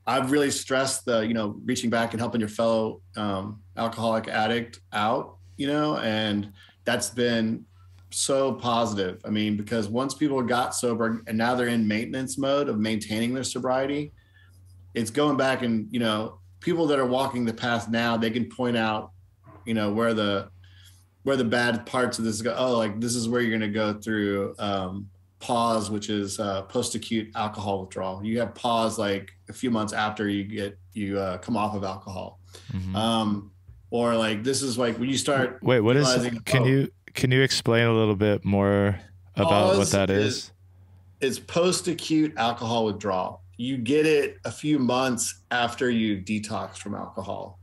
I've really stressed the, reaching back and helping your fellow alcoholic addict out, and that's been so positive. I mean, because once people got sober and now they're in maintenance mode of maintaining their sobriety, it's going back and, people that are walking the path now, they can point out, where the bad parts of this go. Oh, like this is where you're going to go through pause, which is post-acute alcohol withdrawal. You have pause like a few months after you come off of alcohol. Or like, this is like when you start. Wait, what is, can you explain a little bit more about what that is? It's post-acute alcohol withdrawal. You get it a few months after you detox from alcohol.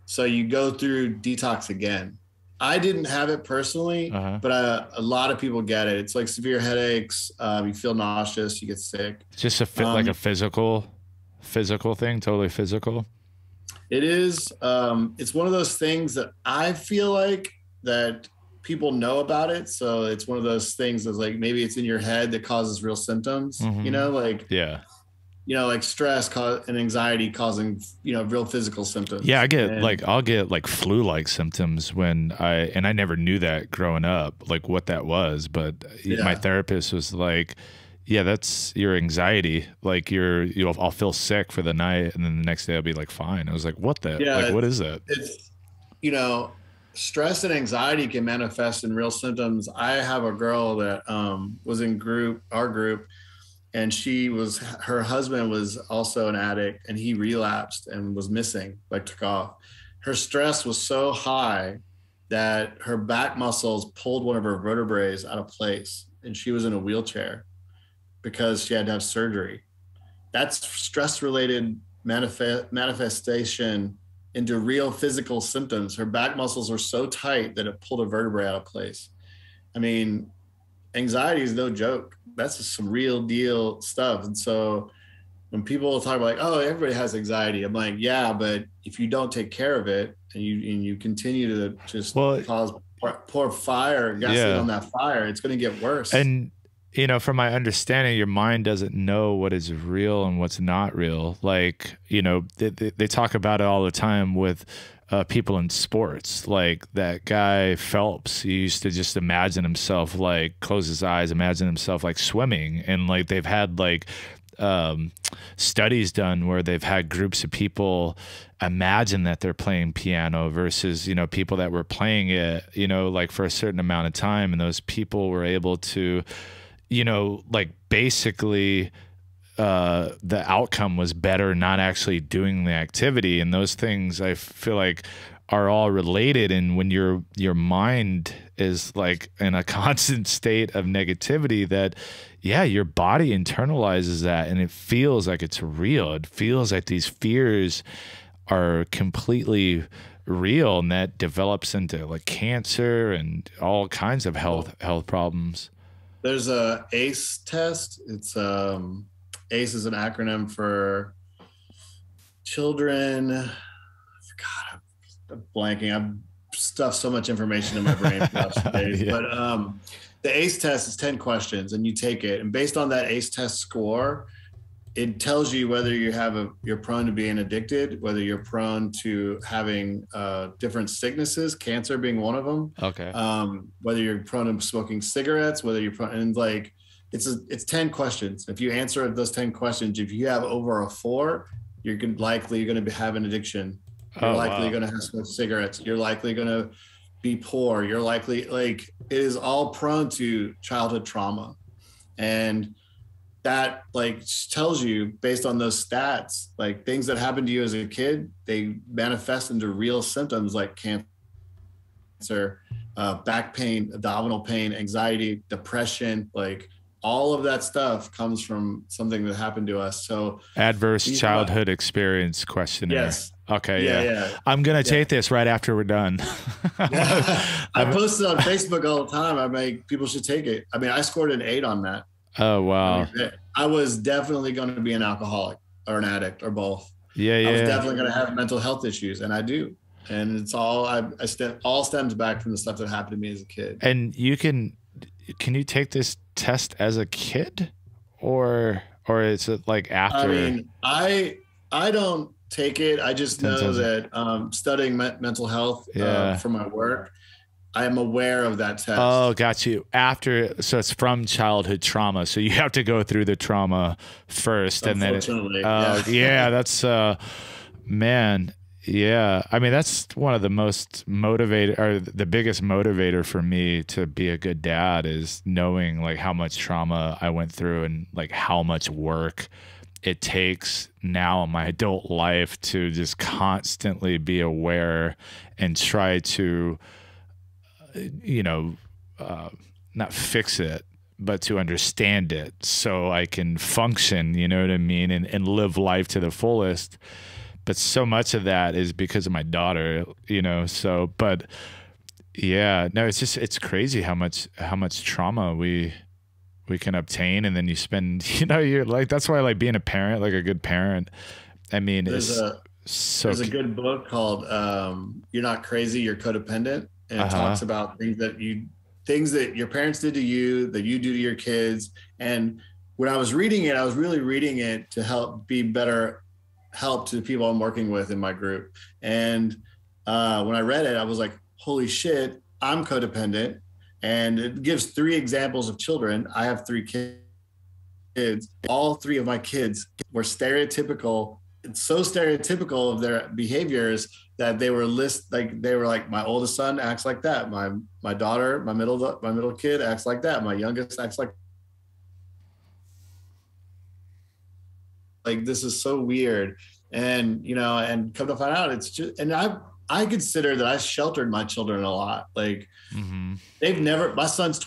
So you go through detox again. I didn't have it personally, but a lot of people get it. It's like severe headaches. You feel nauseous. You get sick. It's just like a physical thing, totally physical. It is. It's one of those things that I feel like that people know about it. So it's one of those things that's like, maybe it's in your head that causes real symptoms, like stress and anxiety causing, real physical symptoms. Yeah. I'll get like flu-like symptoms and I never knew that growing up, like what that was. But my therapist was like, yeah, that's your anxiety. Like I'll feel sick for the night. And then the next day I'll be like, fine. I was like, what what is that? It's, stress and anxiety can manifest in real symptoms. I have a girl that was in our group, and her husband was also an addict, and he relapsed and was missing, like took off. Her stress was so high that her back muscles pulled one of her vertebrae out of place, and she was in a wheelchair because she had to have surgery. That's stress-related manifestation into real physical symptoms. Her back muscles were so tight that it pulled a vertebrae out of place. I mean, anxiety is no joke. That's just some real deal stuff. And so when people talk about like, oh, everybody has anxiety, I'm like, yeah, but if you don't take care of it and you continue to just pour fire, gasoline on that fire, it's going to get worse. And from my understanding, your mind doesn't know what is real and what's not real. Like, they talk about it all the time with people in sports. Like that guy Phelps, he used to just imagine himself, like close his eyes, imagine himself like swimming. And like they've had like studies done where they've had groups of people imagine that they're playing piano versus, people that were playing it, like for a certain amount of time. And those people were able to, like basically the outcome was better not actually doing the activity. And those things I feel like are all related. And when your mind is like in a constant state of negativity, that your body internalizes that and it feels like it's real. It feels like these fears are completely real, and that develops into like cancer and all kinds of health problems. There's a ACE test. It's ACE is an acronym for children. God, I'm blanking. I've stuffed so much information in my brain for the last few days. But the ACE test is 10 questions, and you take it. And based on that ACE test score, it tells you whether you're prone to being addicted, whether you're prone to having different sicknesses, cancer being one of them. Okay. Whether you're prone to smoking cigarettes, whether you're prone, and like it's 10 questions. If you answer those 10 questions, if you have over a 4, you're likely going to have an addiction. You're likely going to have smoke cigarettes. You're likely going to be poor. You're likely it is all prone to childhood trauma, and that like tells you based on those stats, like things that happened to you as a kid, they manifest into real symptoms like cancer, back pain, abdominal pain, anxiety, depression, like all of that stuff comes from something that happened to us. So adverse childhood experience questionnaire. Yes. Okay. Yeah. I'm going to take this right after we're done. I post it on Facebook all the time. I'm like, people should take it. I mean, I scored an 8 on that. Oh, wow. I was definitely going to be an alcoholic or an addict or both. Yeah. I was definitely going to have mental health issues, and I do. And it's all, all stems back from the stuff that happened to me as a kid. And can you take this test as a kid or is it like after? I mean, I I don't take it. I just know that studying mental health for my work, I am aware of that test. Oh, got you. So it's from childhood trauma. So you have to go through the trauma first, and then that's man. Yeah. I mean, that's one of the most motivated, or the biggest motivator for me to be a good dad, is knowing like how much trauma I went through and like how much work it takes now in my adult life to just constantly be aware and try to, not fix it, but to understand it so I can function, you know what I mean? And live life to the fullest. But so much of that is because of my daughter, but yeah, no, it's crazy how much trauma we can obtain. And then you spend, you're like, that's why I like being a parent, like a good parent. I mean, there's a good book called You're Not Crazy, You're Codependent. And it talks about things that your parents did to you, that you do to your kids. And when I was reading it, I was really reading it to help be better help to the people I'm working with in my group. And when I read it, I was like, holy shit, I'm codependent. And it gives 3 examples of children. I have 3 kids. All 3 of my kids were stereotypical. It's so stereotypical of their behaviors that they were like, my oldest son acts like that. My daughter, my middle kid acts like that. My youngest acts like this is so weird. And and come to find out, it's just, and I consider that I sheltered my children a lot. Like they've never, my son's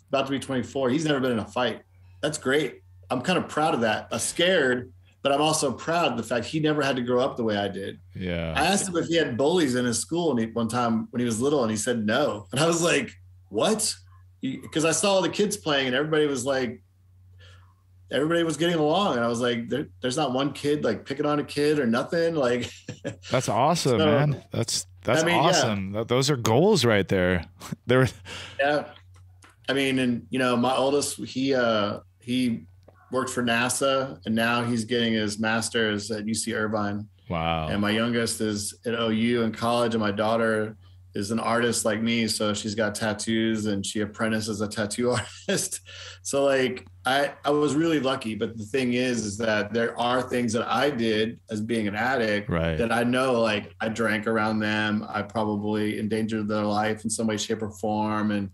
about to be 24. He's never been in a fight. That's great. I'm kind of proud of that. I'm scared, but I'm also proud of the fact he never had to grow up the way I did. Yeah. I asked him if he had bullies in his school one time when he was little, and he said no. And I was like, what? Because I saw all the kids playing and everybody was getting along. And I was like, there's not one kid like picking on a kid or nothing. Like, that's awesome, man. That's awesome. Yeah. Those are goals right there. Yeah. I mean, and my oldest, he worked for NASA, and now he's getting his master's at UC Irvine. Wow. And my youngest is at OU in college, and my daughter is an artist like me. So she's got tattoos and she apprenticed as a tattoo artist. So like, I was really lucky, but the thing is that there are things that I did as being an addict that I know, like I drank around them. I probably endangered their life in some way, shape or form. And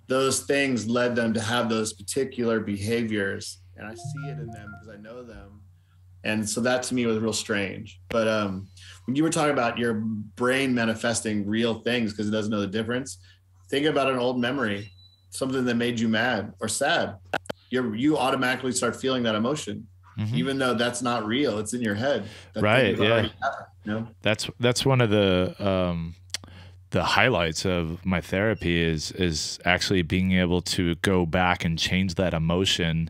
those things led them to have those particular behaviors. And I see it in them because I know them. And so that to me was real strange. But when you were talking about your brain manifesting real things because it doesn't know the difference, think about an old memory, something that made you mad or sad. You automatically start feeling that emotion, even though that's not real. It's in your head. Right. Yeah. That's one of the highlights of my therapy is actually being able to go back and change that emotion.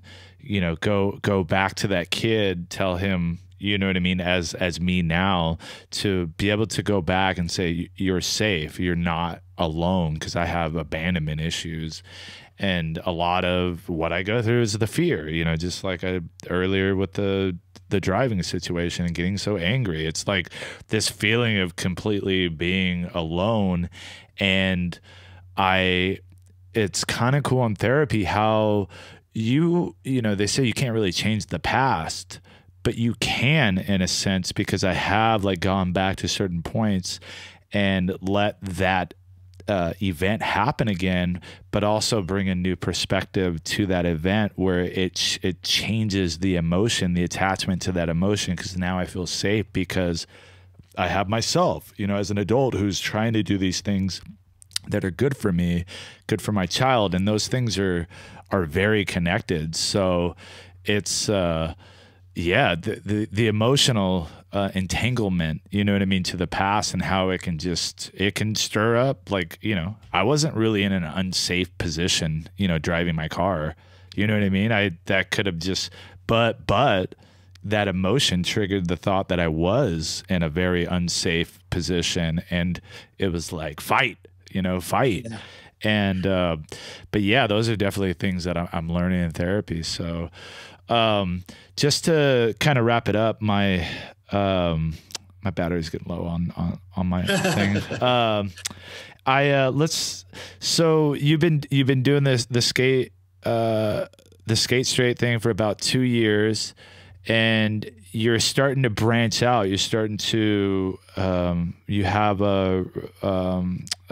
Go back to that kid, tell him, you know what I mean, as me now, to be able to go back and say, you're safe, you're not alone, because I have abandonment issues. And a lot of what I go through is the fear, just like earlier with the driving situation and getting so angry. It's like this feeling of completely being alone. And it's kind of cool in therapy how they say you can't really change the past, but you can in a sense, because I have like gone back to certain points and let that event happen again, but also bring a new perspective to that event where it changes the emotion, the attachment to that emotion, because now I feel safe because I have myself, as an adult who's trying to do these things that are good for me, good for my child, and those things are very connected. So it's the emotional entanglement, you know what I mean, to the past, and how it can stir up, like, I wasn't really in an unsafe position, driving my car, you know what I mean? That could have just, but that emotion triggered the thought that I was in a very unsafe position, and it was like, fight. Yeah. And, but yeah, those are definitely things that I'm learning in therapy. So, just to kind of wrap it up, my My battery's getting low on my thing. So you've been doing the skate straight thing for about 2 years, and you're starting to branch out. You're starting to you have a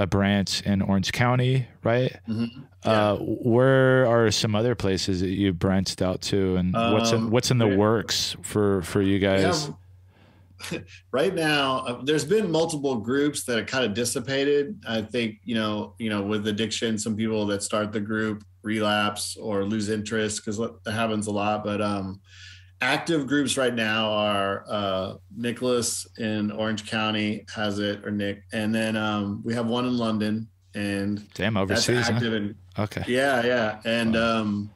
branch in Orange County, right? Mm-hmm. Yeah. Where are some other places that you branched out to, and what's in the works for you guys? Right now, there's been multiple groups that have kind of dissipated. I think, you know, with addiction, some people that start the group relapse or lose interest, because that happens a lot. But active groups right now are Nicholas in Orange County has it, or Nick, and then we have one in London, and damn, overseas, that's active. Huh? Okay. Yeah, and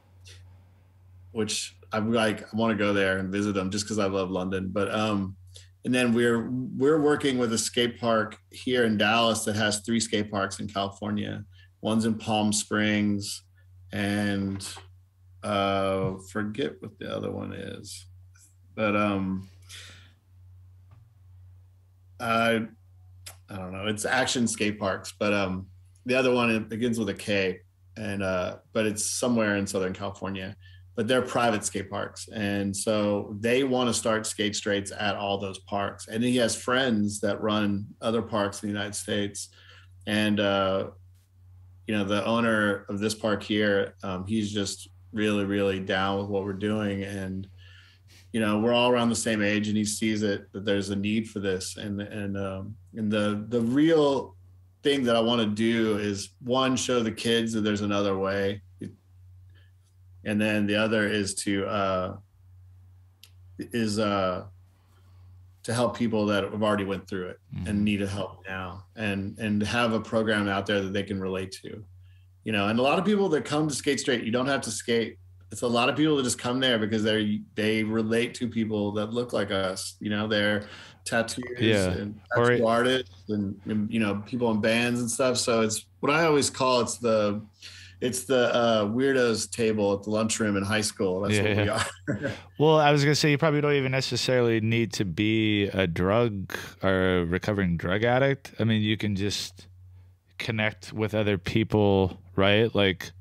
which I want to go there and visit them just because I love London, but and then we're working with a skate park here in Dallas that has 3 skate parks in California. One's in Palm Springs, and forget what the other one is, but I don't know. It's Action Skate Parks, but the other one, it begins with a K, and but it's somewhere in Southern California. But they're private skate parks. And so they want to start skate straights at all those parks. And he has friends that run other parks in the United States. And, you know, the owner of this park here, he's just really, really down with what we're doing. And, you know, we're all around the same age, and he sees it, that there's a need for this. And the real thing that I want to do is, one, show the kids that there's another way. And then the other is to help people that have already went through it and need help now, and have a program out there that they can relate to, you know. And a lot of people that come to Skate Straight, you don't have to skate. It's a lot of people that just come there because they relate to people that look like us, you know. They're tattoos and tattoo artists, and you know, people in bands and stuff. So it's what I always call it's the weirdos table at the lunchroom in high school. That's what we are. Well, I was going to say, you probably don't even necessarily need to be a drug or a recovering drug addict. I mean, you can just connect with other people, right? Like,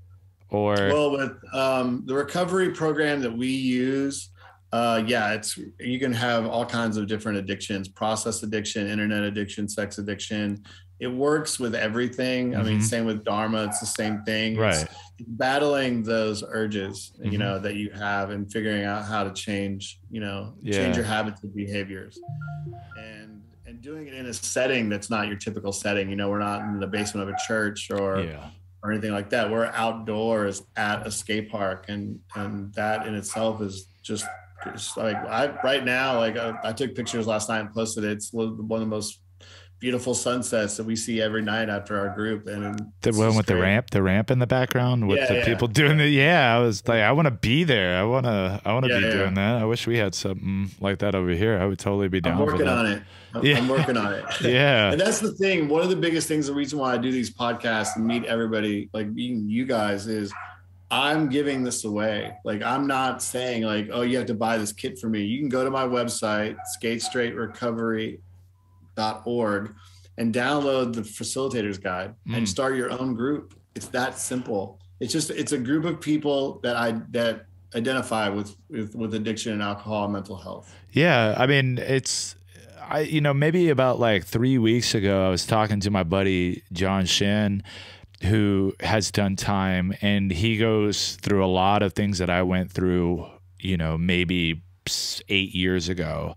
or... Well, with the recovery program that we use, you can have all kinds of different addictions: process addiction, internet addiction, sex addiction. It works with everything. I mean, same with Dharma. It's the same thing. Right. It's battling those urges, you know, that you have, and figuring out how to change, you know, change your habits and behaviors, and doing it in a setting that's not your typical setting. You know, we're not in the basement of a church or anything like that. We're outdoors at a skate park, and that in itself is just like, I took pictures last night and posted it. It's one of the most beautiful sunsets that we see every night after our group. And the one with great. the ramp in the background with the people doing it. Yeah, I was like, I want to be there. I want to be doing that. I wish we had something like that over here. I would totally be down. I'm working on it. I'm working on it. Yeah. And that's the thing. One of the biggest things, the reason why I do these podcasts and meet everybody, like meeting you guys, is I'm giving this away. Like, I'm not saying like, oh, you have to buy this kit for me. You can go to my website, skatestraightrecovery.org, and download the facilitator's guide and start your own group. It's that simple. It's a group of people that identify with addiction and alcohol and mental health. Yeah. I mean, maybe about like 3 weeks ago, I was talking to my buddy, John Shin, who has done time, and he goes through a lot of things that I went through, you know, maybe 8 years ago.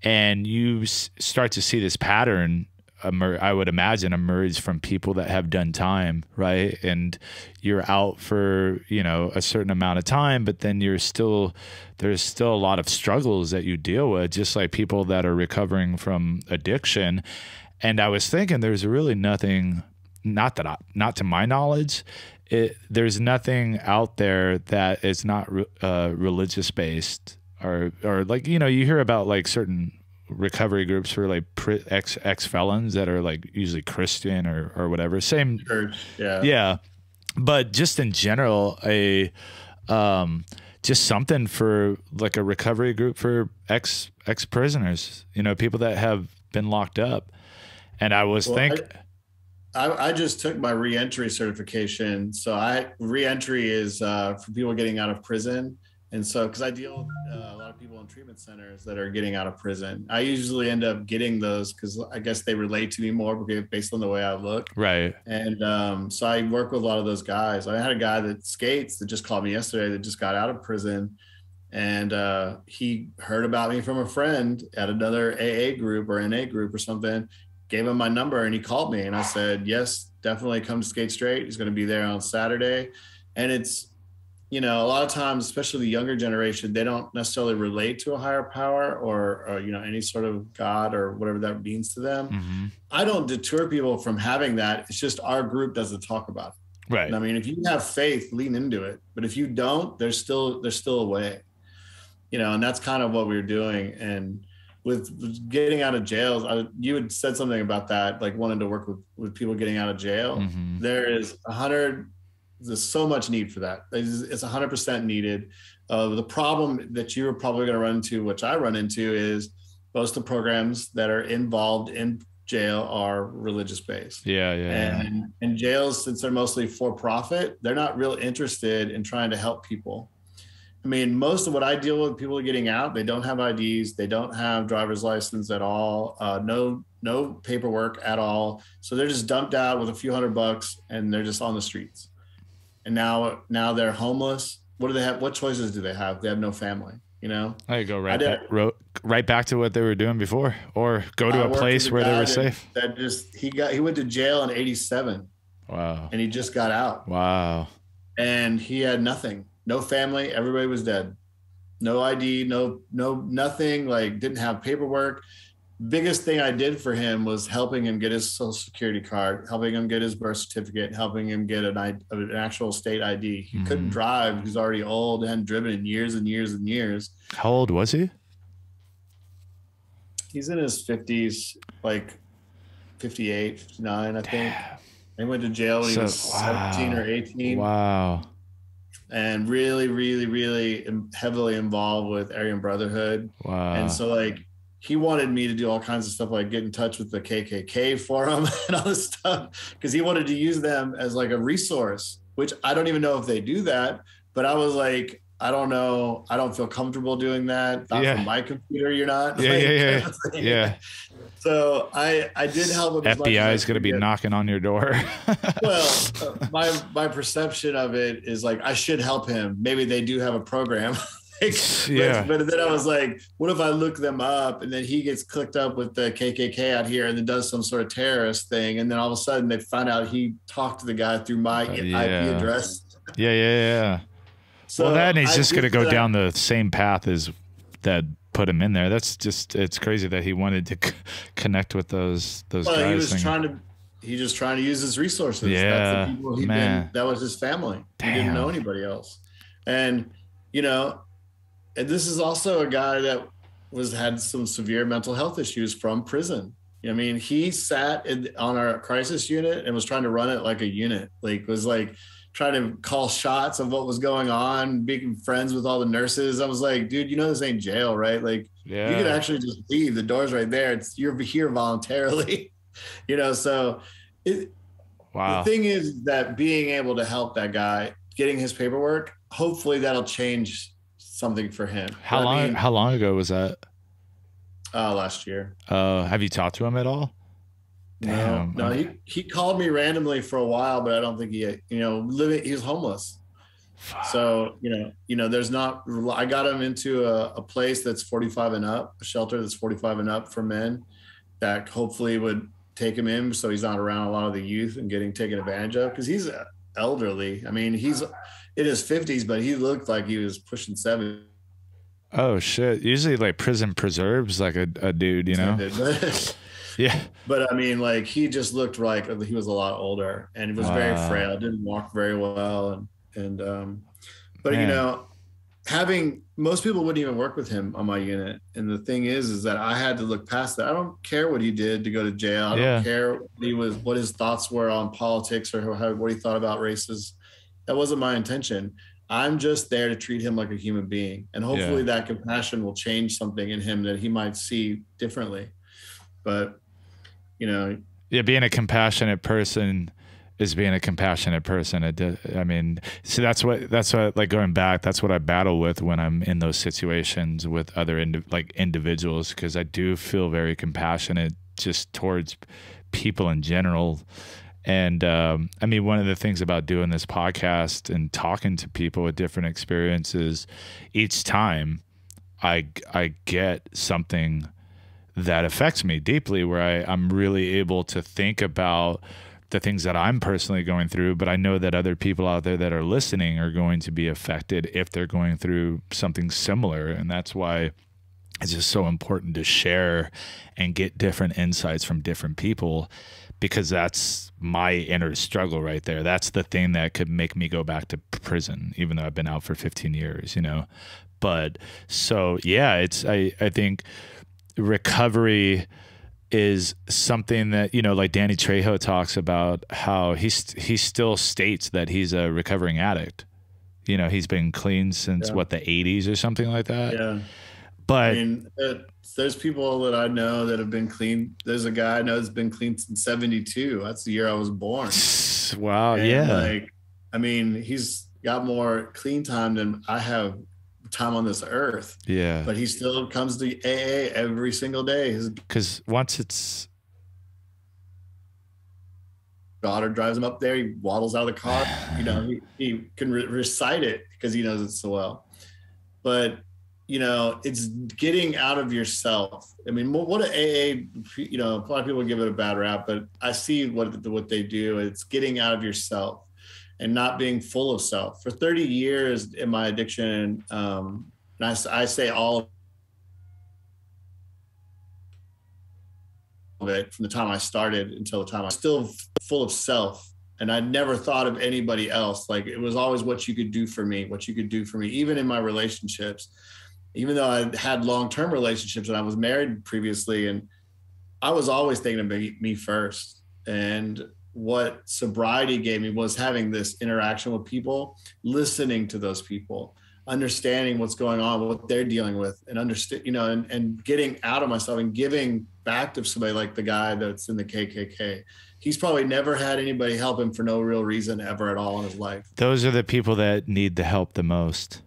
And you start to see this pattern, I would imagine, emerge from people that have done time, right? And you're out for, you know, a certain amount of time, but then there's still a lot of struggles that you deal with, just like people that are recovering from addiction. And I was thinking, there's really nothing, not to my knowledge, there's nothing out there that is not religious based. Or like, you know, you hear about like certain recovery groups for like ex-felons that are like usually Christian or whatever. Same church, yeah. But just in general, just something for like a recovery group for ex prisoners, you know, people that have been locked up. And I was I just took my reentry certification. So reentry is for people getting out of prison. And so, because I deal with a lot of people in treatment centers that are getting out of prison, I usually end up getting those because I guess they relate to me more based on the way I look. Right. And so I work with a lot of those guys. I had a guy that skates that just called me yesterday that just got out of prison. And he heard about me from a friend at another AA group or NA group or something, gave him my number, and he called me. And I said, yes, definitely come to Skate Straight. He's going to be there on Saturday. And it's, you know, a lot of times, especially the younger generation, they don't necessarily relate to a higher power or you know, any sort of God or whatever that means to them. Mm-hmm. I don't deter people from having that. It's just our group doesn't talk about it. Right. And I mean, if you have faith, lean into it. But if you don't, there's still a way, you know, and that's kind of what we were doing. And with getting out of jail, you had said something about that, like wanting to work with people getting out of jail. Mm-hmm. There's so much need for that. It's 100% needed. The problem that you're probably going to run into, which I run into, is most of the programs that are involved in jail are religious based. And jails, since they're mostly for profit, they're not real interested in trying to help people. I mean, most of what I deal with, people getting out, they don't have IDs, they don't have driver's license at all, no paperwork at all. So they're just dumped out with a few $100 and they're just on the streets. And now they're homeless. What do they have? What choices do they have? They have no family, you know? I could go right back to what they were doing before, or go to a place where they were safe. He went to jail in 87. Wow. And he just got out. Wow. And he had nothing, no family. Everybody was dead. No ID, no, nothing, like didn't have paperwork. Biggest thing I did for him was helping him get his social security card, helping him get his birth certificate, helping him get an actual state ID. He couldn't drive. He's already old, hadn't driven in years and years and years. How old was he? He's in his 50s, like 58, 59, I think. He went to jail when he was 17 or 18. Wow. And really, really, really heavily involved with Aryan Brotherhood. Wow. And so, like, he wanted me to do all kinds of stuff, like get in touch with the KKK for him and all this stuff, because he wanted to use them as like a resource, which I don't even know if they do that. But I was like, I don't know. I don't feel comfortable doing that. Not from my computer, you're not. Yeah. So I did help him. FBI is going to be knocking on your door. Well, my perception of it is like, I should help him. Maybe they do have a program. But then I was like, what if I look them up and then he gets clicked up with the KKK out here and then does some sort of terrorist thing, and then all of a sudden they find out he talked to the guy through my IP address. So well, he's just going to go down the same path as that put him in there. That's just, it's crazy that he wanted to connect with those guys. He's just trying to use his resources. That's the people that was his family. He didn't know anybody else. And, you know, and this is also a guy that had some severe mental health issues from prison. I mean, he sat on our crisis unit and was trying to run it like a unit. Like, was like trying to call shots of what was going on, being friends with all the nurses. I was like, dude, you know this ain't jail, right? Like, you could actually just leave. The door's right there. You're here voluntarily, you know. So, the thing is that being able to help that guy, getting his paperwork, hopefully that'll change something for him. How long ago was that? Last year. Have you talked to him at all? No. He called me randomly for a while, but I don't think he was homeless. Fuck. So, there's not, I got him into a place that's 45 and up, a shelter that's 45 and up for men that hopefully would take him in so he's not around a lot of the youth and getting taken advantage of, because he's elderly. I mean, he's in his 50s, but he looked like he was pushing 70. Oh shit! Usually, like, prison preserves like a dude, you know. Yeah. But I mean, like, he just looked like he was a lot older, and he was very frail. Didn't walk very well, but most people wouldn't even work with him on my unit. And the thing is that I had to look past that. I don't care what he did to go to jail. I don't care what his thoughts were on politics or what he thought about races. That wasn't my intention. I'm just there to treat him like a human being. And hopefully that compassion will change something in him that he might see differently. But, you know. Yeah, being a compassionate person is being a compassionate person. I mean, see, that's what, like going back, that's what I battle with when I'm in those situations with other individuals, because I do feel very compassionate just towards people in general. And I mean, one of the things about doing this podcast and talking to people with different experiences, each time I get something that affects me deeply, where I'm really able to think about the things that I'm personally going through, but I know that other people out there that are listening are going to be affected if they're going through something similar. And that's why it's just so important to share and get different insights from different people, because that's my inner struggle right there. That's the thing that could make me go back to prison, even though I've been out for 15 years, you know? But so, yeah, I think recovery is something that, you know, like Danny Trejo talks about, how he still states that he's a recovering addict. You know, he's been clean since what, the 80s or something like that. Yeah. But I mean, there's people that I know that have been clean. There's a guy I know that's been clean since 72. That's the year I was born. Wow. And yeah. like, I mean, he's got more clean time than I have time on this earth. Yeah. But he still comes to AA every single day. His Because once it's daughter drives him up there, he waddles out of the car. You know, he can recite it because he knows it so well. But, you know, it's getting out of yourself. I mean, what a AA, you know, a lot of people give it a bad rap, but I see what they do. It's getting out of yourself and not being full of self. For 30 years in my addiction, and I say all of it from the time I started until the time I'm still full of self. And I never thought of anybody else. Like, it was always what you could do for me, even in my relationships, even though I had long-term relationships and I was married previously, and I was always thinking of me first. And what sobriety gave me was having this interaction with people, listening to those people, understanding what's going on, what they're dealing with, and understand, you know, and getting out of myself and giving back to somebody like the guy that's in the KKK. He's probably never had anybody help him for no real reason ever at all in his life. Those are the people that need the help the most,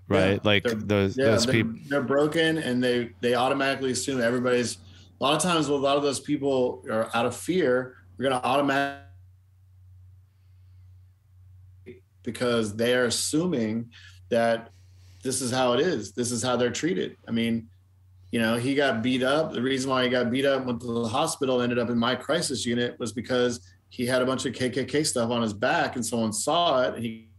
right? Yeah, like those people. They're broken, and they automatically assume everybody's. A lot of times, a lot of those people are out of fear. We're going to automatically, because they are assuming that this is how it is. This is how they're treated. I mean, you know, he got beat up. The reason why he got beat up, went to the hospital, ended up in my crisis unit, was because he had a bunch of KKK stuff on his back, and someone saw it. And he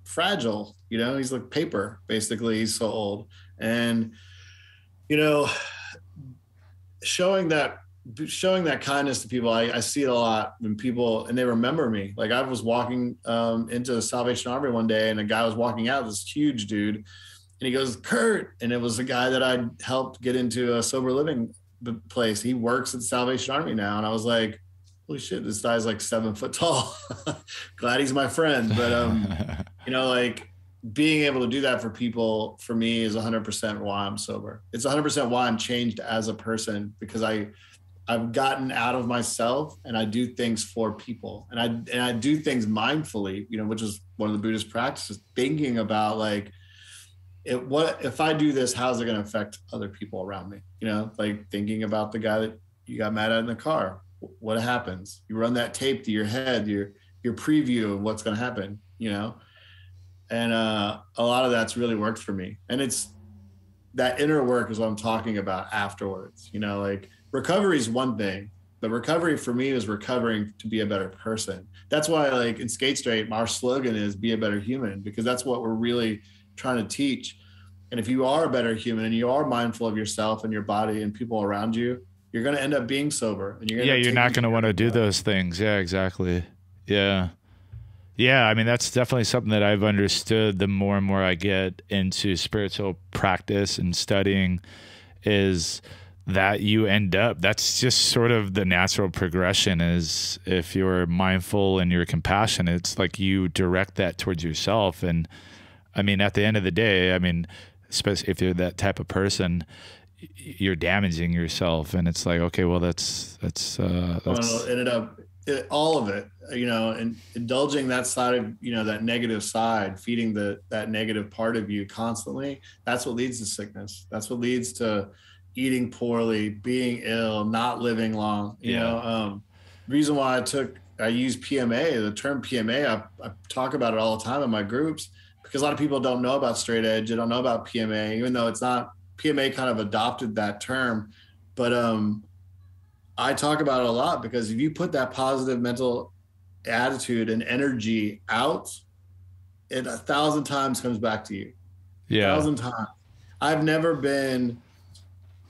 fragile, you know, he's like paper, basically. He's so old. And, you know, showing that kindness to people, I see it a lot when people, and they remember me. Like, I was walking into the Salvation Army one day, and a guy was walking out, this huge dude, and he goes, "Curt," and it was a guy that I helped get into a sober living place. He works at the Salvation Army now, and I was like, holy shit, this guy's like 7 foot tall. Glad he's my friend. But you know, like, being able to do that for people, for me, is 100% why I'm sober. It's 100% why I'm changed as a person, because I've gotten out of myself, and I do things for people, and I do things mindfully, you know, which is one of the Buddhist practices, thinking about like, what if I do this, how's it going to affect other people around me? You know, like thinking about the guy that you got mad at in the car. What happens? You run that tape to your head, your preview of what's going to happen, you know? And a lot of that's really worked for me. And it's that inner work is what I'm talking about afterwards, you know, like, recovery is one thing, but recovery for me is recovering to be a better person. That's why, like, in Skate Straight, our slogan is be a better human, because that's what we're really trying to teach. And if you are a better human and you are mindful of yourself and your body and people around you, you're going to end up being sober. And you're not going to want to do those things. Yeah, exactly. Yeah. Yeah. I mean, that's definitely something that I've understood the more and more I get into spiritual practice and studying, is that you end up, that's just sort of the natural progression. Is if you're mindful and you're compassionate, it's like you direct that towards yourself. And I mean, at the end of the day, I mean, especially if you're that type of person, you're damaging yourself. And it's like, okay, well, that's ended up all of it, you know, and indulging that side of, you know, that negative side, feeding that negative part of you constantly. That's what leads to sickness. That's what leads to eating poorly, being ill, not living long. You know, reason why I use PMA, the term PMA, I talk about it all the time in my groups, because a lot of people don't know about straight edge. They don't know about PMA, even though it's not, PMA kind of adopted that term. But I talk about it a lot, because if you put that positive mental attitude and energy out, it 1,000 times comes back to you. Yeah. 1,000 times. I've never been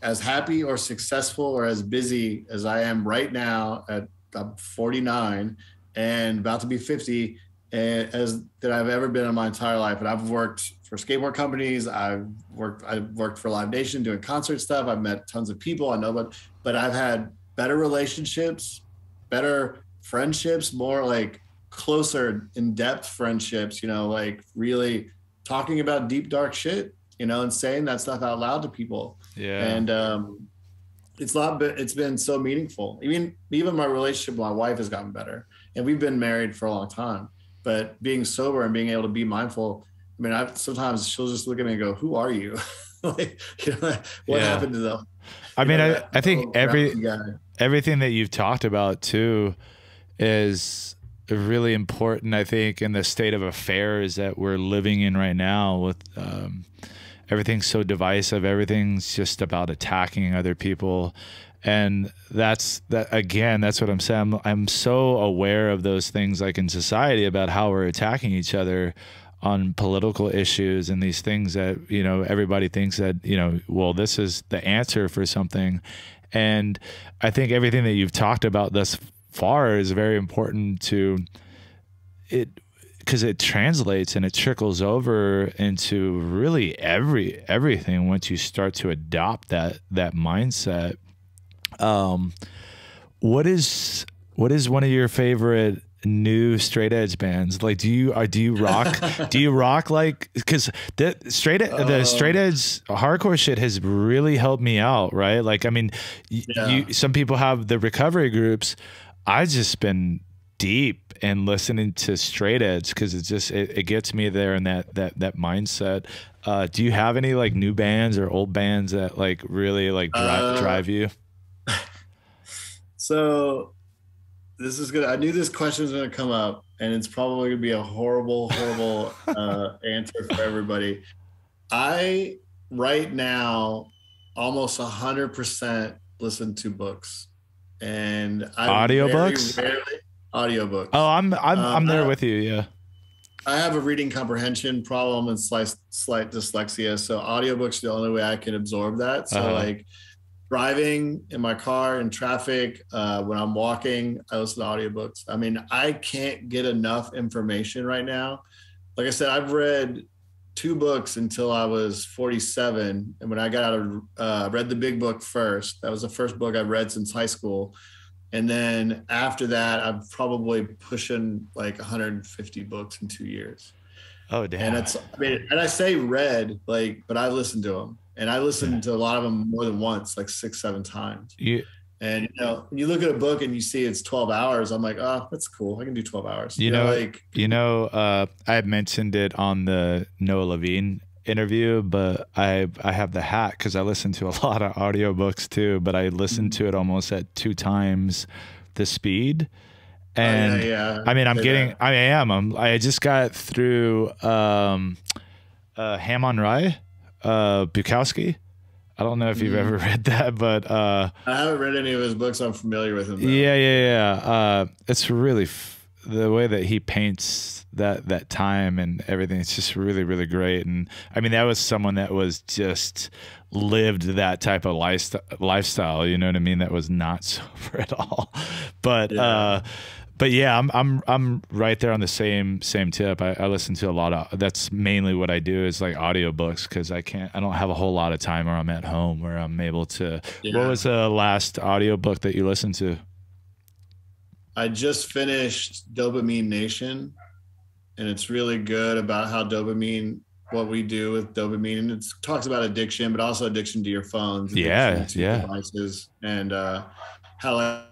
as happy or successful or as busy as I am right now at I'm 49 and about to be 50 as that I've ever been in my entire life. And I've worked for skateboard companies. I've worked for Live Nation doing concert stuff. I've met tons of people I know, but I've had better relationships, better friendships, more like closer in-depth friendships, you know, like really talking about deep, dark shit, you know, and saying that stuff out loud to people. Yeah. And it's been so meaningful. Even my relationship with my wife has gotten better, and we've been married for a long time, but being sober and being able to be mindful. I mean, sometimes she'll just look at me and go, "Who are you?" Like, you know, what happened to them? I mean, I think everything that you've talked about too is really important, I think, in the state of affairs that we're living in right now, with everything's so divisive. Everything's just about attacking other people. And that's what I'm saying. I'm so aware of those things, like in society, about how we're attacking each other on political issues and these things that, you know, everybody thinks that, you know, well, this is the answer for something. And I think everything that you've talked about thus far is very important to it, because it translates and it trickles over into really everything once you start to adopt that mindset. What is one of your favorite new straight edge bands? Like, do you rock like, because the straight edge hardcore shit has really helped me out, right? Like, I mean, some people have the recovery groups. I've just been deep and listening to straight edge because it gets me there in that mindset. Do you have any like new bands or old bands that like really like drive you? So this is good. I knew this question was going to come up, and it's probably going to be a horrible answer for everybody. I right now almost 100% listen to books, and audiobooks. Audiobooks. Oh, I'm there with you. Yeah. I have a reading comprehension problem and slight dyslexia, so audiobooks are the only way I can absorb that. So like driving in my car in traffic, when I'm walking, I listen to audiobooks. I mean, I can't get enough information right now. Like I said, I've read 2 books until I was 47. And when I got out of, read the big book first. That was the first book I've read since high school. And then after that, I'm probably pushing like 150 books in 2 years. Oh, damn. And I say read, like, but I listened to them. And I listened to a lot of them more than once, like 6-7 times. And, you know, when you look at a book and you see it's 12 hours, I'm like, oh, that's cool. I can do 12 hours. I had mentioned it on the Noah Levine interview, but I have the hack because I listen to a lot of audiobooks too, but I listen to it almost at 2 times the speed. And I mean, I just got through Ham on Rye, Bukowski. I don't know if you've ever read that, but I haven't read any of his books. I'm familiar with him though. Yeah. It's really the way that he paints that time and everything. It's just really, really great. And I mean, that was someone that was just lived that type of lifestyle. You know what I mean? That was not sober at all. But But yeah, I'm right there on the same tip. I listen to a lot of, that's mainly what I do is like audiobooks, because I don't have a whole lot of time where I'm at home where I'm able to. Yeah. What was the last audiobook that you listened to? I just finished Dopamine Nation, and it's really good about how dopamine, what we do with dopamine, and it talks about addiction, but also addiction to your phones, addiction to devices, and how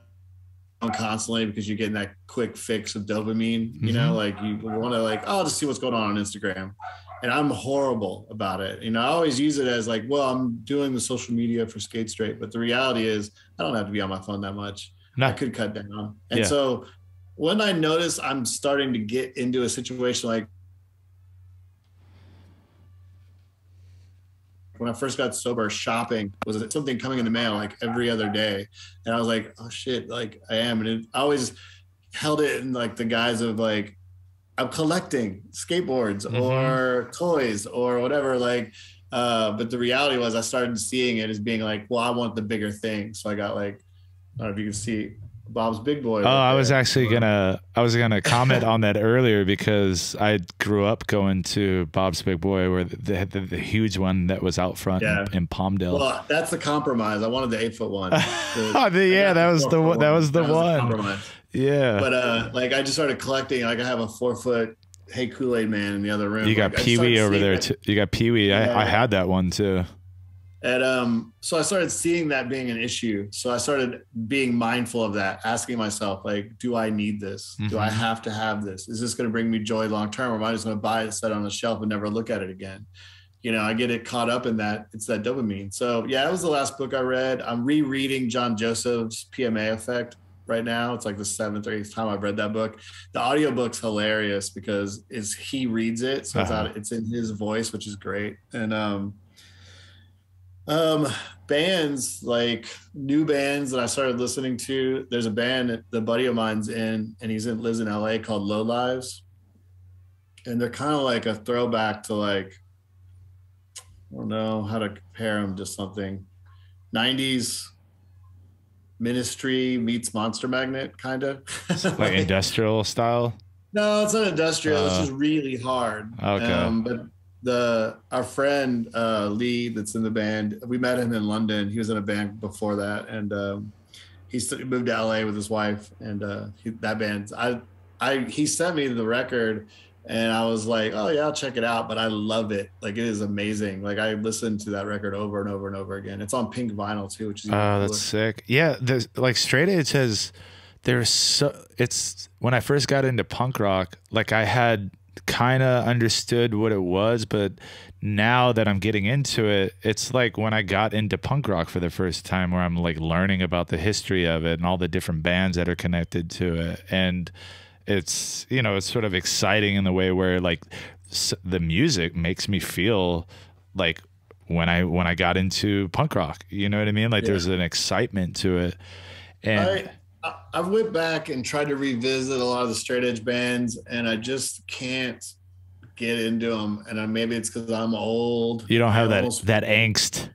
constantly, because you're getting that quick fix of dopamine, you know, like you want to like, oh, just see what's going on Instagram. And I'm horrible about it. You know, I always use it as like, well, I'm doing the social media for Skate Straight, but the reality is I don't have to be on my phone that much. No. I could cut down. And so when I notice I'm starting to get into a situation like when I first got sober, shopping was something coming in the mail like every other day. And I was like, oh shit, like I am. And I always held it in like the guise of like, I'm collecting skateboards or toys or whatever. Like, but the reality was I started seeing it as being like, well, I want the bigger thing. So I got like, I don't know if you can see Bob's Big Boy. Oh, I was actually gonna comment on that earlier, because I grew up going to Bob's Big Boy, where they had the huge one that was out front in Palmdale. Well, that's the compromise. I wanted the 8-foot one. That was the one. That was the one. Yeah. But like I just started collecting. Like I have a 4-foot Hey Kool-Aid Man in the other room. You got like, Pee Wee over there too. You got Pee Wee. I had that one too. And so I started seeing that being an issue. So I started being mindful of that, asking myself, like, do I need this? Do I have to have this? Is this going to bring me joy long term, or am I just going to buy it, set it on the shelf, and never look at it again? You know, I get it caught up in that. It's that dopamine. So yeah, that was the last book I read. I'm rereading John Joseph's PMA Effect right now. It's like the 7th or 8th time I've read that book. The audiobook's hilarious because he reads it, so it's in his voice, which is great. And bands, like new bands that I started listening to. There's a band that the buddy of mine's in, and lives in LA, called Low Lives. And they're kind of like a throwback to like, I don't know how to compare them to something. 90s Ministry meets Monster Magnet, kind of. Like industrial style? No, it's not industrial. It's just really hard. Okay. But our friend Lee, that's in the band, we met him in London. He was in a band before that, and he moved to LA with his wife. And that band, he sent me the record, and I was like, oh yeah, I'll check it out. But I love it. Like, it is amazing. Like, I listened to that record over and over and over again. It's on pink vinyl too, which is that's sick. Yeah, like Straight Edge has. It's when I first got into punk rock, like I had kind of understood what it was, but now that I'm getting into it, it's like when I got into punk rock for the first time, where I'm like learning about the history of it and all the different bands that are connected to it. And it's, you know, it's sort of exciting in the way where like the music makes me feel like when I got into punk rock, you know what I mean? Like there's an excitement to it. And I went back and tried to revisit a lot of the straight edge bands, and I just can't get into them. And maybe it's because I'm old. You don't have that angst.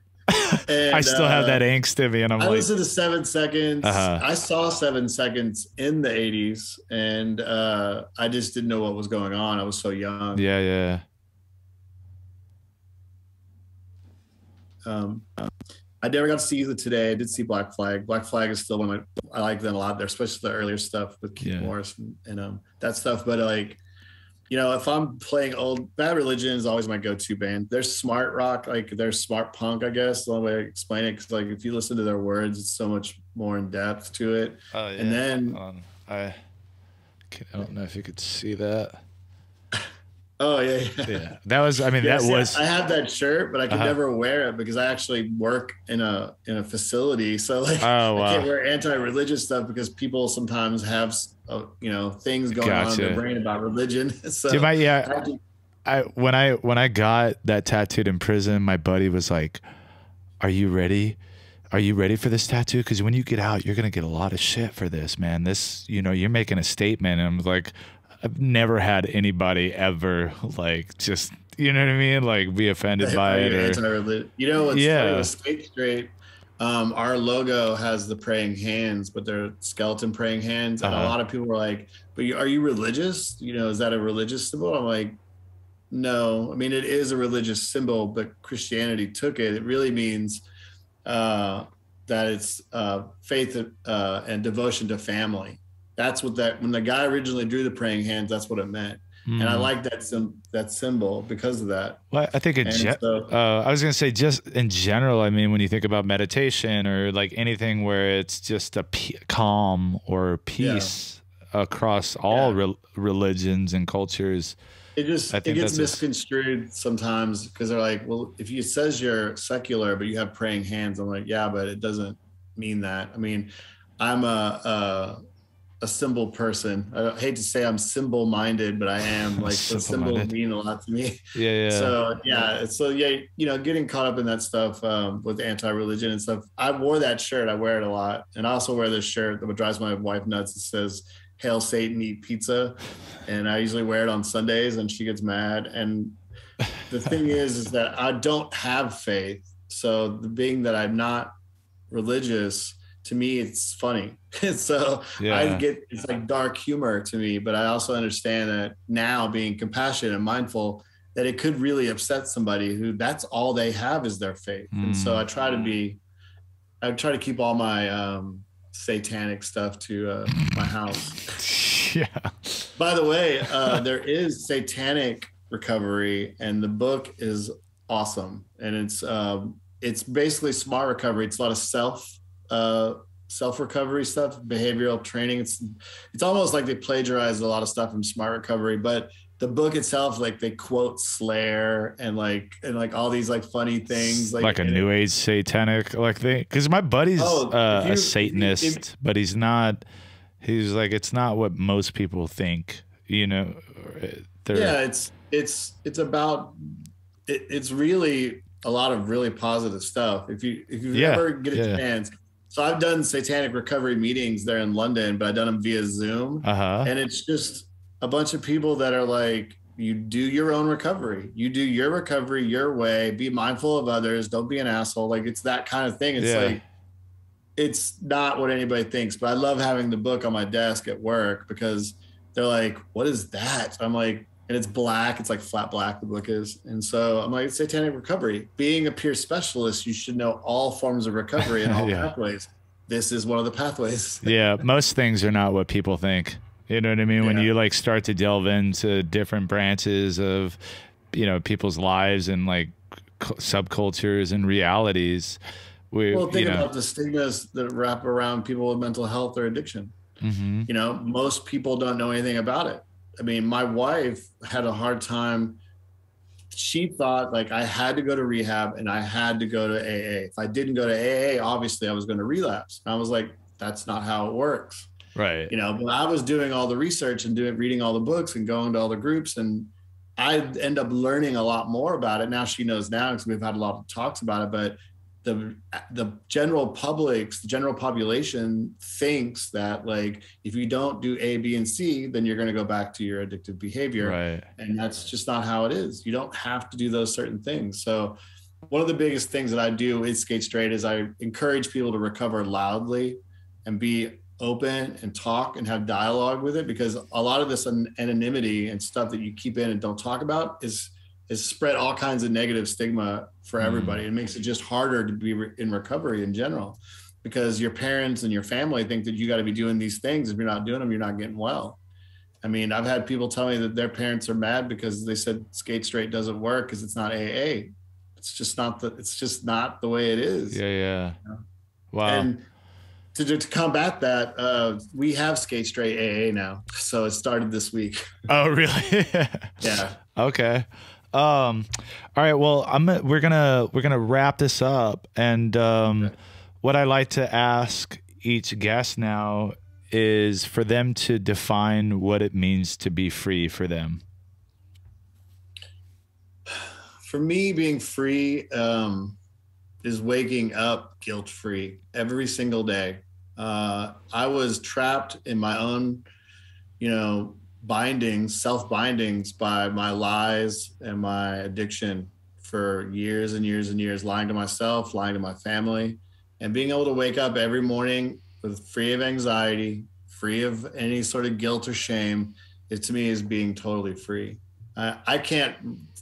And, I still have that angst in me, and I listened to 7 Seconds. I saw 7 Seconds in the 80s, and I just didn't know what was going on. I was so young. Yeah. I never got to see it today. I did see Black Flag. Black Flag is still one of I like them a lot. They're especially the earlier stuff with Keith Morris and that stuff. But like, you know, if I'm playing old, Bad Religion is always my go-to band. They're smart rock, like they're smart punk, I guess. The only way to explain it, because like if you listen to their words, it's so much more in depth to it. Oh yeah. And then I don't know if you could see that. Oh yeah. That was. I mean, that was. I have that shirt, but I could never wear it because I actually work in a facility. So like, I can't wear anti-religious stuff because people sometimes have things going on in their brain about religion. So dude, when I got that tattooed in prison, my buddy was like, "Are you ready? Are you ready for this tattoo? Because when you get out, you're gonna get a lot of shit for this, man. This, you're making a statement." And I'm like, I've never had anybody ever like just, you know what I mean? Like be offended by it. Or, what's funny with Skate Straight, Our logo has the praying hands, but they're skeleton praying hands. And a lot of people were like, but are you religious? You know, is that a religious symbol? I'm like, no. I mean, it is a religious symbol, but Christianity took it. It really means that it's faith and devotion to family. That's what when the guy originally drew the praying hands, that's what it meant. And I like that symbol because of that. Well, I think I was going to say, just in general, I mean, when you think about meditation or like anything where it's just a calm or peace across all religions and cultures, it gets misconstrued sometimes because they're like, well, if it says you're secular but you have praying hands, I'm like, yeah, but it doesn't mean that. I mean, I'm a symbol person. I hate to say I'm symbol minded, but I am. Like the symbols mean a lot to me. Yeah. So you know, getting caught up in that stuff with anti-religion and stuff. I wore that shirt. I wear it a lot, and I also wear this shirt that drives my wife nuts. It says "Hail Satan, eat pizza," and I usually wear it on Sundays, and she gets mad. And the thing is that I don't have faith. So being that I'm not religious, to me, it's funny. So it's like dark humor to me, but I also understand that now, being compassionate and mindful, that it could really upset somebody who that's all they have is their faith. And so I try to keep all my satanic stuff to my house. Yeah. By the way, there is satanic recovery, and the book is awesome. And it's basically smart recovery. It's a lot of self-recovery stuff, behavioral training. It's almost like they plagiarized a lot of stuff from smart recovery, but the book itself, like they quote Slayer and like all these like funny things, like a new age satanic like thing. Because my buddy's a Satanist, but he's not. He's like, it's not what most people think. You know. It's about. It's really a lot of really positive stuff. If you ever get a chance. So I've done satanic recovery meetings there in London, but I've done them via Zoom. And it's just a bunch of people that are like, you do your own recovery. You do your recovery your way. Be mindful of others. Don't be an asshole. Like, it's that kind of thing. It's like, it's not what anybody thinks. But I love having the book on my desk at work because they're like, what is that? I'm like, and it's black. It's like flat black, the book is. And so I'm like, it's satanic recovery. Being a peer specialist, you should know all forms of recovery and all pathways. This is one of the pathways. Yeah. Most things are not what people think. You know what I mean? When you like start to delve into different branches of, you know, people's lives and like subcultures and realities. Think about the stigmas that wrap around people with mental health or addiction. Mm-hmm. You know, most people don't know anything about it. I mean, my wife had a hard time. She thought like I had to go to rehab and I had to go to AA. If I didn't go to AA, obviously I was going to relapse. And I was like, that's not how it works. Right. You know, but I was doing all the research and reading all the books and going to all the groups, and I end up learning a lot more about it. Now she knows now because we've had a lot of talks about it, but the general population thinks that like if you don't do A, B, and C, then you're going to go back to your addictive behavior. Right. And that's just not how it is. You don't have to do those certain things. So one of the biggest things that I do is Skate Straight is I encourage people to recover loudly and be open and talk and have dialogue with it, because a lot of this anonymity and stuff that you keep in and don't talk about is spread all kinds of negative stigma for everybody. It makes it just harder to be in recovery in general, because your parents and your family think that you got to be doing these things. If you're not doing them, you're not getting well. I mean, I've had people tell me that their parents are mad because they said Skate Straight doesn't work because it's not AA. It's just not the way it is. Yeah. You know? Wow. And to combat that, we have Skate Straight AA now. So it started this week. Oh, really? Yeah. Okay. All right. Well, we're gonna wrap this up, and what I like to ask each guest now is for them to define what it means to be free for them. For me, being free is waking up guilt-free every single day. I was trapped in my own, self-bindings by my lies and my addiction for years and years and years, lying to myself, lying to my family. And being able to wake up every morning with free of anxiety, free of any sort of guilt or shame, it to me is being totally free. I can't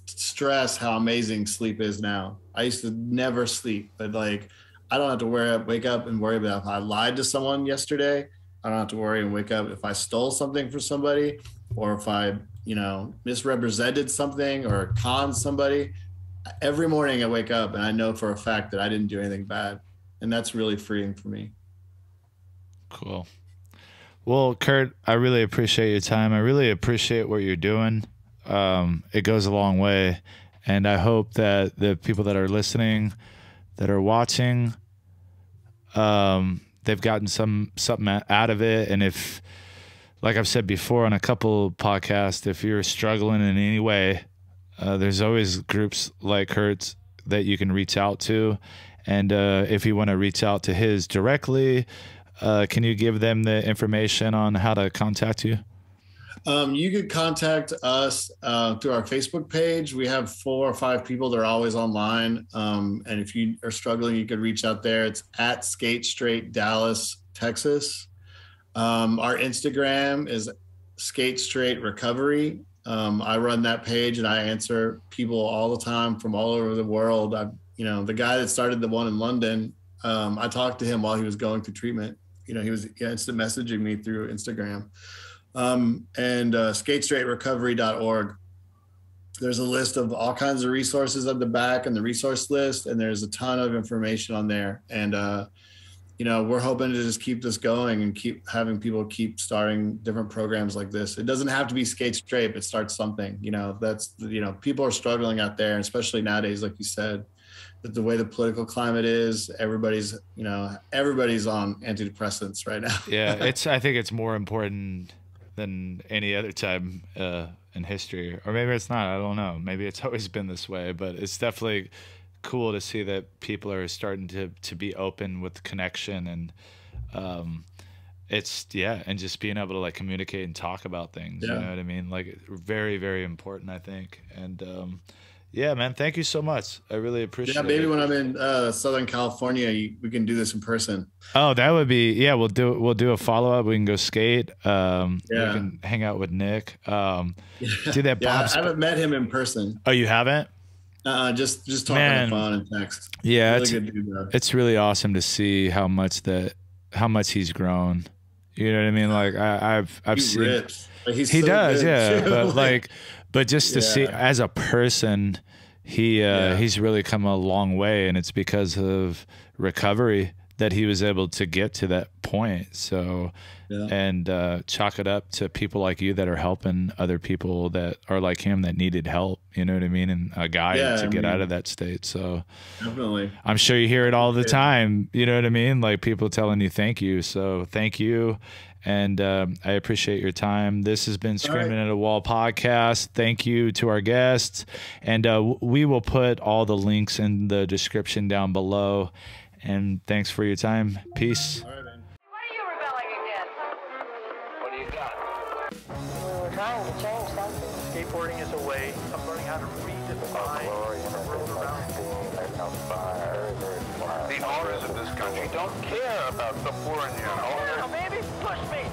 stress how amazing sleep is now. I used to never sleep, but like, I don't have to wake up and worry about if I lied to someone yesterday. I don't have to worry and wake up if I stole something from somebody, or if I, misrepresented something or conned somebody. Every morning I wake up and I know for a fact that I didn't do anything bad. And that's really freeing for me. Cool. Well, Curt, I really appreciate your time. I really appreciate what you're doing. It goes a long way. And I hope that the people that are listening, that are watching, they've gotten something out of it. And if, like I've said before on a couple podcasts, if you're struggling in any way, there's always groups like Curt's that you can reach out to. And if you want to reach out to his directly, can you give them the information on how to contact you? You could contact us through our Facebook page. We have 4 or 5 people that are always online. And if you are struggling, you could reach out there. It's at Skate Straight Dallas, Texas. Our Instagram is Skate Straight Recovery. I run that page and I answer people all the time from all over the world. The guy that started the one in London, I talked to him while he was going through treatment. He was instant messaging me through Instagram. And skatestraightrecovery.org. There's a list of all kinds of resources at the back and the resource list, and there's a ton of information on there. And we're hoping to just keep this going and keep having people keep starting different programs like this. It doesn't have to be Skate Straight, but start something. People are struggling out there, especially nowadays, like you said, with the way the political climate is. Everybody's on antidepressants right now. Yeah, I think it's more important than any other time in history, or maybe it's not. I don't know. Maybe it's always been this way, but it's definitely cool to see that people are starting to be open with connection, and and just being able to like communicate and talk about things. You know what I mean? Like, very, very important, I think. And yeah, man, thank you so much. I really appreciate it. Yeah, maybe when I'm in Southern California, we can do this in person. Oh, that would be, yeah, we'll do a follow-up. We can go skate. We can hang out with Nick. Do that. I haven't met him in person. Oh, you haven't? Just talking on the phone and text. Yeah, really good dude, though. It's really awesome to see how much he's grown. You know what I mean? Like I've seen rips. Like, he does, good, yeah. too. But just to see as a person, he's really come a long way, and it's because of recovery that he was able to get to that point. So, and chalk it up to people like you that are helping other people that are like him that needed help. You know what I mean? And a guide to get out of that state. So definitely, I'm sure you hear it all the time. You know what I mean? Like people telling you thank you. So thank you. And I appreciate your time. This has been Screaming at a Wall podcast. Thank you to our guests. And we will put all the links in the description down below. And thanks for your time. Peace. What are you rebelling against? What do you got? We were trying to change something. Skateboarding is a way of learning how to redefine the world around you. The owners of this country don't care about the poor in general. Now, baby, push me.